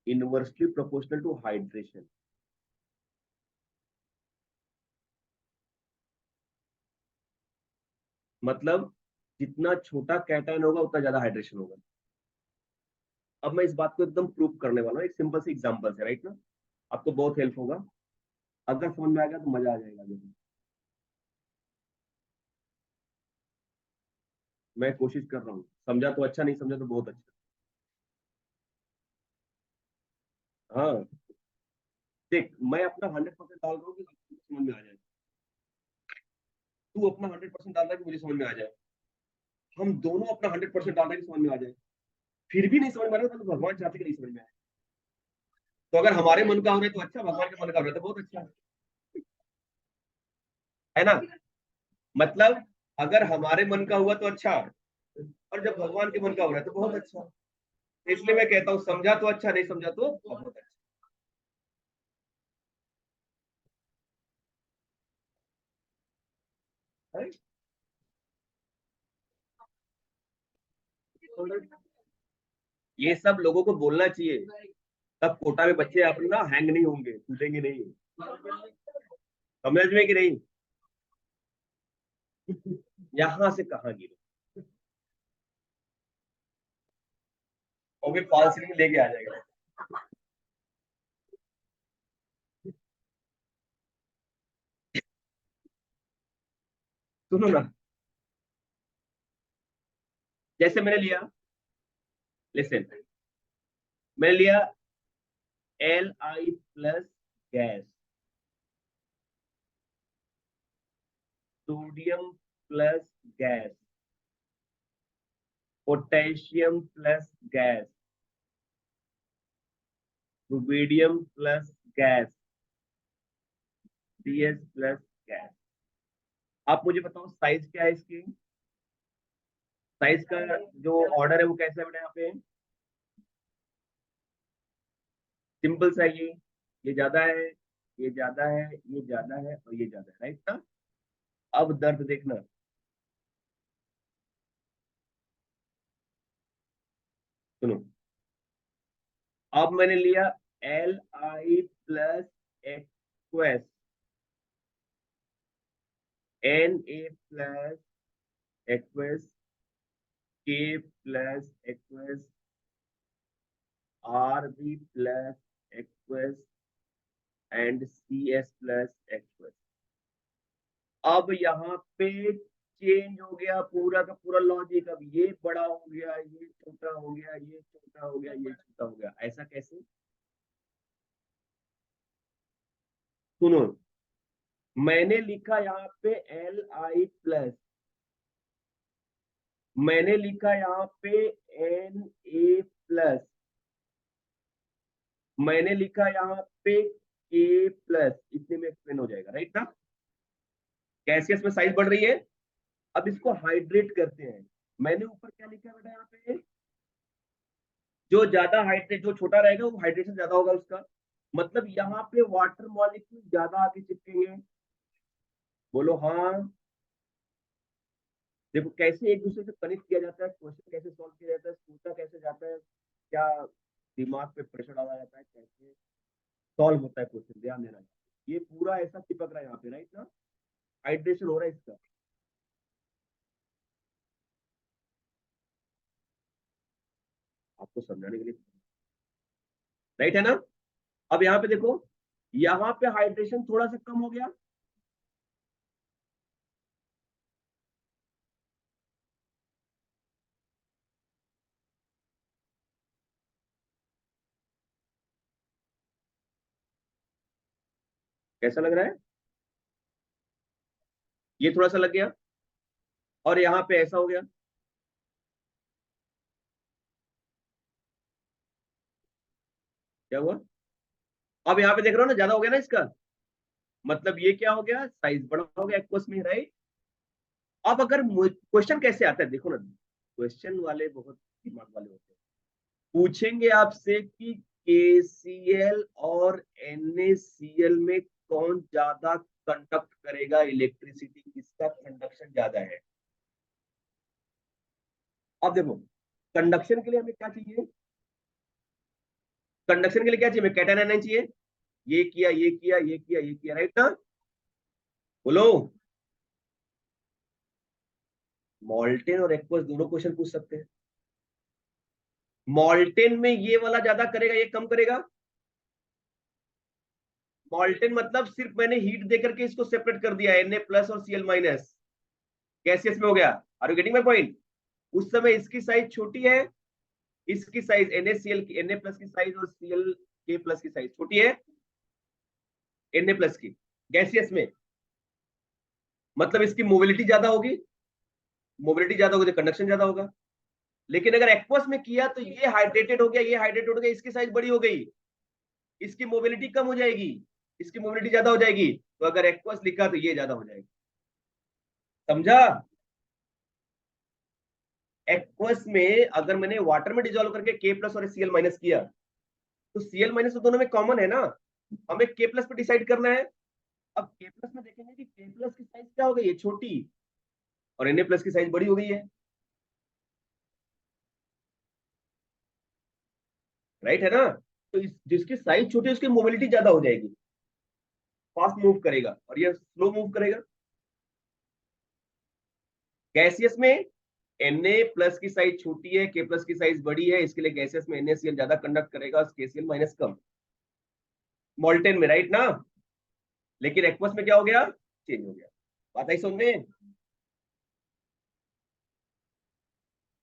inversely proportional to hydration. मतलब जितना छोटा कैटायन होगा उतना ज्यादा हाइड्रेशन होगा। अब मैं इस बात को एकदम प्रूव करने वाला हूँ, एक सिंपल सी एग्जांपल से, राइट ना। आपको बहुत हेल्प होगा, अगर समझ में आएगा तो मजा आ जाएगा जरूर। मैं कोशिश कर रहा हूँ, समझा तो अच्छा, नहीं समझा तो बहुत अच्छा। हाँ, देख, मैं अपना 100% डाल रहा हूँ कि आपको समझ में आ जाए। तू अपना 100% डाल रहा है कि मुझे समझ में आ जाए। हम दोनों अपना 100% डाल रहे हैं कि समझ में आ जाए। फिर भी नहीं समझ में आ रहा, तो भगवान चाहते कि नहीं समझ में आए। तो अगर हमारे मन का हो रहा है तो अच्छा, भगवान के मन का हो रहा है तो बहुत अच्छा है ना। मतलब अगर हमारे मन का हुआ तो अच्छा, और जब भगवान के मन का हो रहा है तो बहुत अच्छा। इसलिए मैं कहता हूँ, समझा तो अच्छा, नहीं समझा तो बहुत अच्छा है। ये सब लोगों को बोलना चाहिए, तब कोटा में बच्चे अपने ना हैंग नहीं होंगे, टूटेंगे नहीं। समझ में कि नहीं। यहाँ से कहाँ गिरे, और भी फॉल सीलिंग लेके आ जाएगा। सुनो ना, जैसे मैंने लिया, लिसन, मैंने लिया Li+ gas, sodium plus gas, potassium plus gas, rubidium plus gas, CS+ gas. आप मुझे बताओ साइज क्या है इसकी। साइज का जो ऑर्डर है वो कैसा है बेटा यहाँ पे। सिंपल सा ये ज्यादा है, ये ज्यादा है, ये ज्यादा है और ये ज्यादा है, राइट ना। अब दर्द देखना, सुनो। अब मैंने लिया Li+Aqueous, Na+Aqueous, K+Aqueous, Rb+ aqueous and CS plus aqueous. अब यहाँ पे चेंज हो गया पूरा का पूरा लॉजिक। अब ये बड़ा हो गया, ये छोटा हो गया, ये छोटा हो गया, ये छोटा हो गया। ऐसा कैसे? सुनो, मैंने लिखा यहाँ पे Li प्लस, मैंने लिखा यहाँ पे Na प्लस, मैंने लिखा यहाँ पे K प्लस। इतने में एक्सप्लेन हो जाएगा, राइट ना? गैसियस में साइज बढ़ रही है। अब इसको हाइड्रेट करते हैं। मैंने ऊपर क्या लिखा है बेटा यहाँ पे? जो ज्यादा हाइड्रेट, जो छोटा रहेगा वो हाइड्रेशन ज्यादा होगा उसका। मतलब यहाँ पे वाटर मॉलिक्यूल ज्यादा आके चिपकेंगे। बोलो हाँ। देखो कैसे एक दूसरे से कनेक्ट किया जाता है, क्वेश्चन कैसे सॉल्व किया जाता है, सोचा कैसे जाता है, क्या दिमाग पे प्रेशर डाला जाता है, कैसे सॉल्व होता है क्वेश्चन, ध्यान देना। ये पूरा ऐसा चिपक रहा है यहाँ पे, राइट ना? हाइड्रेशन हो रहा है इसका। आपको समझाने के लिए, राइट है ना? अब यहाँ पे देखो, यहाँ पे हाइड्रेशन थोड़ा सा कम हो गया। कैसा लग रहा है? ये थोड़ा सा लग गया, और यहाँ पे ऐसा हो गया। क्या हुआ? अब यहाँ पे देख रहे हो ना, ज्यादा हो गया ना इसका। मतलब ये क्या हो गया? साइज बड़ा हो गया एक्वस में, राइट? अब अगर क्वेश्चन कैसे आता है देखो ना, क्वेश्चन वाले बहुत दिमाग वाले होते हैं। पूछेंगे आपसे कि KCl और NaCl में कौन ज्यादा कंडक्ट करेगा इलेक्ट्रिसिटी, किसका कंडक्शन ज्यादा है। अब देखो, कंडक्शन के लिए हमें क्या चाहिए? कंडक्शन के लिए क्या चाहिए? हमें कैटायन आयन चाहिए। ये किया, ये किया, ये किया, ये किया, राइट ना? बोलो। मॉल्टेन और एक्वस दोनों क्वेश्चन पूछ सकते हैं। मॉल्टेन में ये वाला ज्यादा करेगा, ये कम करेगा। मॉल्टेन मतलब सिर्फ मैंने हीट देकर के इसको सेपरेट कर दिया, Na प्लस और Cl माइनस, गैसियस में हो गया। Are you getting my point? उस समय इसकी साइज छोटी है, इसकी साइज NaCl की, Na प्लस की साइज और Cl K प्लस की साइज छोटी है Na प्लस की, गैसियस में। मतलब इसकी मोबिलिटी ज्यादा होगी, मोबिलिटी ज्यादा होगी तो कंडक्शन ज्यादा होगा। लेकिन अगर एक्वस में किया तो ये हाइड्रेटेड हो गया, ये हाइड्रेटेड हो गया, इसकी साइज बड़ी हो गई, इसकी मोबिलिटी कम हो जाएगी, इसकी मोबिलिटी ज्यादा हो जाएगी। तो अगर एक्वस लिखा तो ये ज्यादा हो जाएगी। समझा? एक्वस में अगर मैंने वाटर में डिजोल्व करके K प्लस और Cl माइनस किया, तो Cl माइनस तो दोनों में कॉमन है ना, हमें K प्लस पे डिसाइड करना है। अब K प्लस में देखेंगे कि K प्लस की साइज क्या हो गई है? छोटी, और Na प्लस की साइज बड़ी हो गई है, राइट है ना? तो जिसकी साइज छोटी है उसकी मोबिलिटी ज्यादा हो जाएगी, फास्ट मूव करेगा, और ये स्लो मूव करेगा। गैसियस में Na प्लस की साइज छोटी है, K प्लस की साइज बड़ी है, इसके लिए गैसियस में NaCl ज्यादा कंडक्ट करेगा, KCl माइनस कम। मॉल्टेन में, राइट ना? लेकिन एक्वस में क्या हो गया? चेंज हो गया। बात आई सुनने?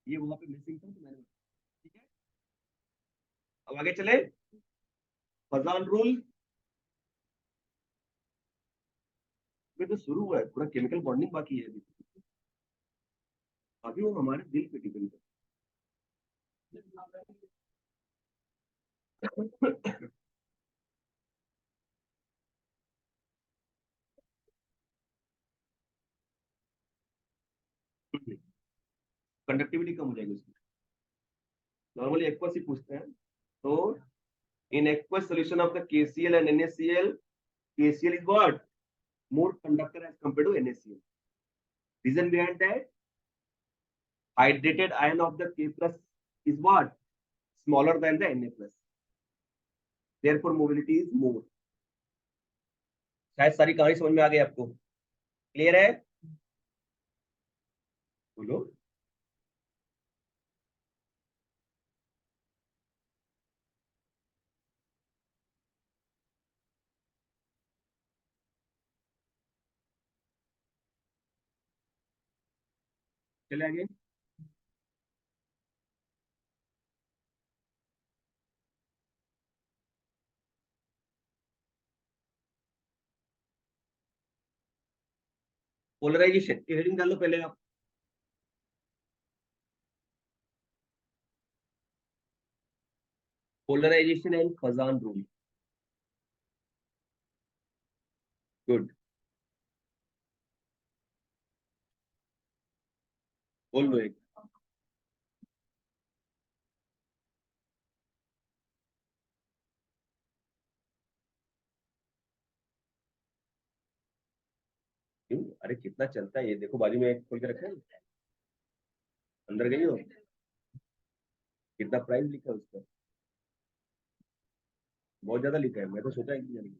ये वहां पे मिसिंग था तो मैंने, ठीक है। अब आगे चले। फजान रूल में तो शुरू हुआ है, पूरा केमिकल बॉन्डिंग बाकी है अभी। अभी वो हमारे दिल पे डिपेंड करता है। कंडक्टिविटी कम हो जाएगी उसकी। नॉर्मली एक्वस ही पूछते हैं। तो in aqueous solution of the KCl and NaCl, KCl is what? More conductor as compared to NaCl. Reason behind that, hydrated ion of the K plus is what? Smaller than the Na plus. Therefore, mobility is more. शायद सारी कहानी समझ में आ गई आपको। Clear है? बोलो। चले आगे। पोलराइजेशन की हेडिंग डालो पहले आप। Polarization and Fajans rule. Good. बोल लो एक। क्यों? अरे कितना चलता है ये, देखो बाजू में एक खोल के रखा है। अंदर गई हो? कितना प्राइस लिखा है उस पर? बहुत ज्यादा लिखा है, मैं तो सोचा है कि नहीं।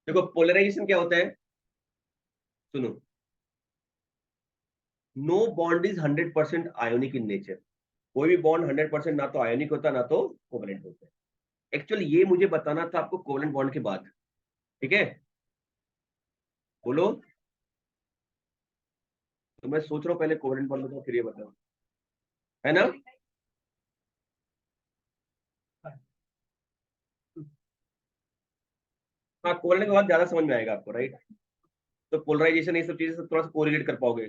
देखो पोलराइजेशन क्या होता है, सुनो। No bond is 100% ionic in nature. कोई भी बॉन्ड 100% ना तो आयोनिक होता ना तो कोवलेंट होता है। एक्चुअली ये मुझे बताना था आपको कोवलेंट बॉन्ड के बाद। ठीक है, बोलो। तो मैं सोच रहा हूँ पहले कोवलेंट बॉन्ड बताओ फिर ये बताओ, है ना? हाँ, कोवलेंट के बाद ज्यादा समझ में आएगा आपको, राइट? तो पोलराइजेशन ये सब चीजें सब थोड़ा सा कोरिलेट कर पाओगे।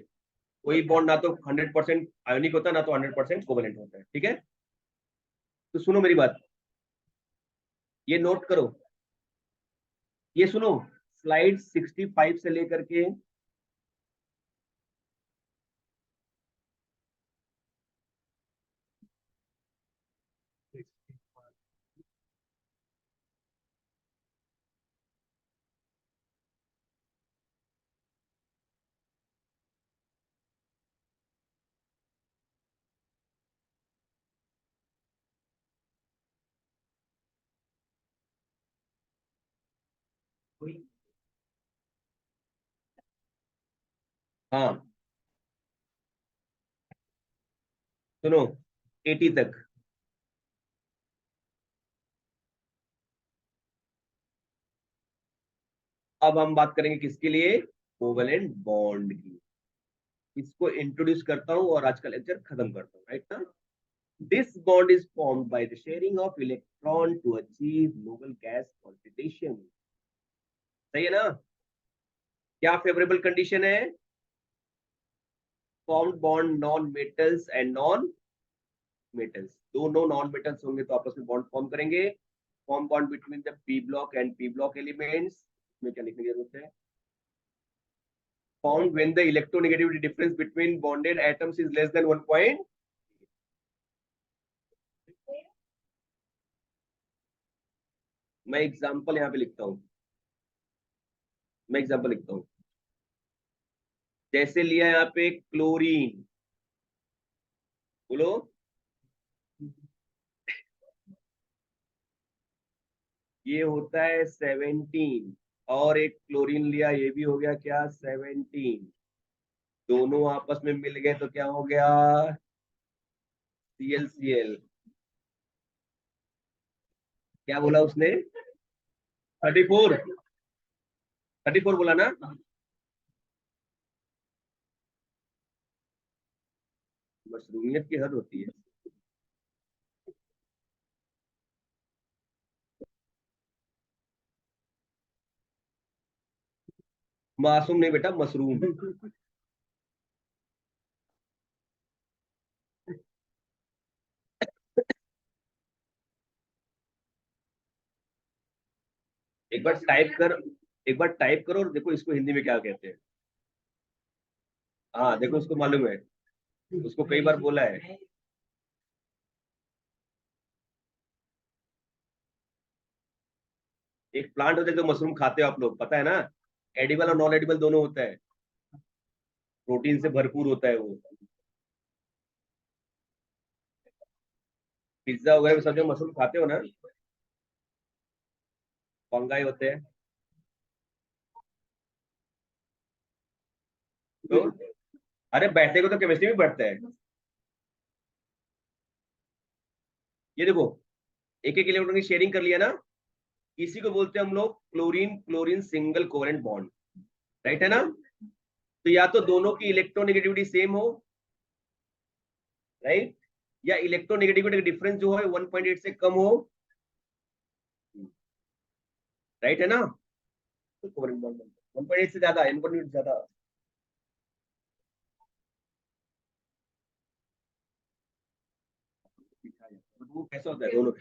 कोई बॉन्ड ना तो 100% आयोनिक होता ना तो 100% कोवलेंट होता है, ठीक है? तो सुनो मेरी बात, ये नोट करो, ये सुनो। स्लाइड 65 से लेकर के, हाँ सुनो, 80 तक। अब हम बात करेंगे किसके लिए? कोवेलेंट बॉन्ड की। इसको इंट्रोड्यूस करता हूँ और आज का लेक्चर खत्म करता हूँ, राइट ना? This bond is formed by the sharing of electron to achieve noble gas configuration. सही है ना? क्या फेवरेबल कंडीशन है? Formed bond non metals and non metals, दोनों नॉन मेटल्स होंगे तो आपस में बॉन्ड फॉर्म करेंगे। Form bond between the P block and P block elements, में क्या लिखने की जरूरत है? Found when the electronegativity difference between bonded atoms is less than 1 point। मैं एग्जांपल यहाँ पे लिखता हूँ, मैं एग्जांपल लिखता हूँ। जैसे लिया यहाँ पे क्लोरीन, बोलो। ये होता है 17, और एक क्लोरीन लिया, ये भी हो गया क्या, 17। दोनों आपस में मिल गए तो क्या हो गया? ClCl। क्या बोला उसने? 34, 34 बोला ना? मशरूमियत की हद होती है। मासूम नहीं बेटा, मशरूम। एक बार टाइप कर, एक बार टाइप करो और देखो इसको हिंदी में क्या कहते हैं। हाँ देखो, उसको मालूम है, उसको कई बार बोला है। एक प्लांट होता है जो मशरूम खाते हो आप लोग, पता है ना? एडिबल और नॉन एडिबल दोनों होता है, प्रोटीन से भरपूर होता है वो। पिज्जा वगैरह में सब जो मशरूम खाते हो ना, फंगाई होते हैं। तो अरे बैठने को तो केमिस्ट्री में बैठता है। ये देखो, एक एक इलेक्ट्रॉन की शेयरिंग कर लिया ना, इसी को बोलते हैं हम लोग chlorine chlorine single covalent bond, right है ना। तो या तो दोनों की इलेक्ट्रोनेगेटिविटी सेम हो, राइट, या इलेक्ट्रोनेगेटिविटी का डिफरेंस जो है 1.8 से कम हो, राइट है ना। तो कोवेलेंट बॉन्ड 1.8 से ज्यादा, 1.8 ज्यादा। वो कैसा होता है, दोनों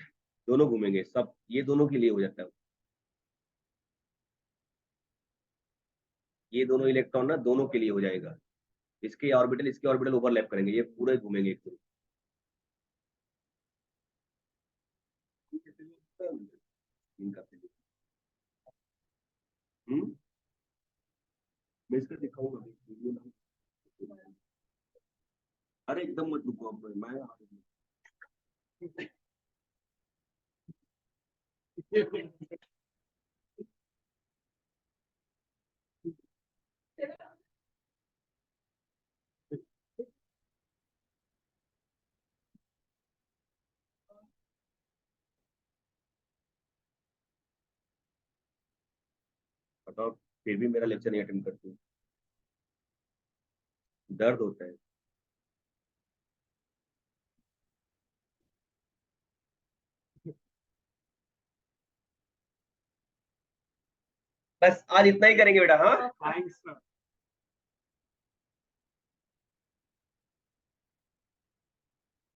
दोनों घूमेंगे सब, ये दोनों के लिए हो जाता है। ये दोनों इलेक्ट्रॉन ना दोनों के लिए हो जाएगा, इसके ऑर्बिटल ओवरलैप करेंगे, ये पूरे घूमेंगे एक तरफ। मैं इसका दिखाऊंगा अभी, वीडियो ना। अरे एकदम मत रुको, अब मैं बताओ, फिर भी मेरा लेक्चर नहीं अटेंड करती, दर्द होता है। बस आज इतना ही करेंगे बेटा, हाँ।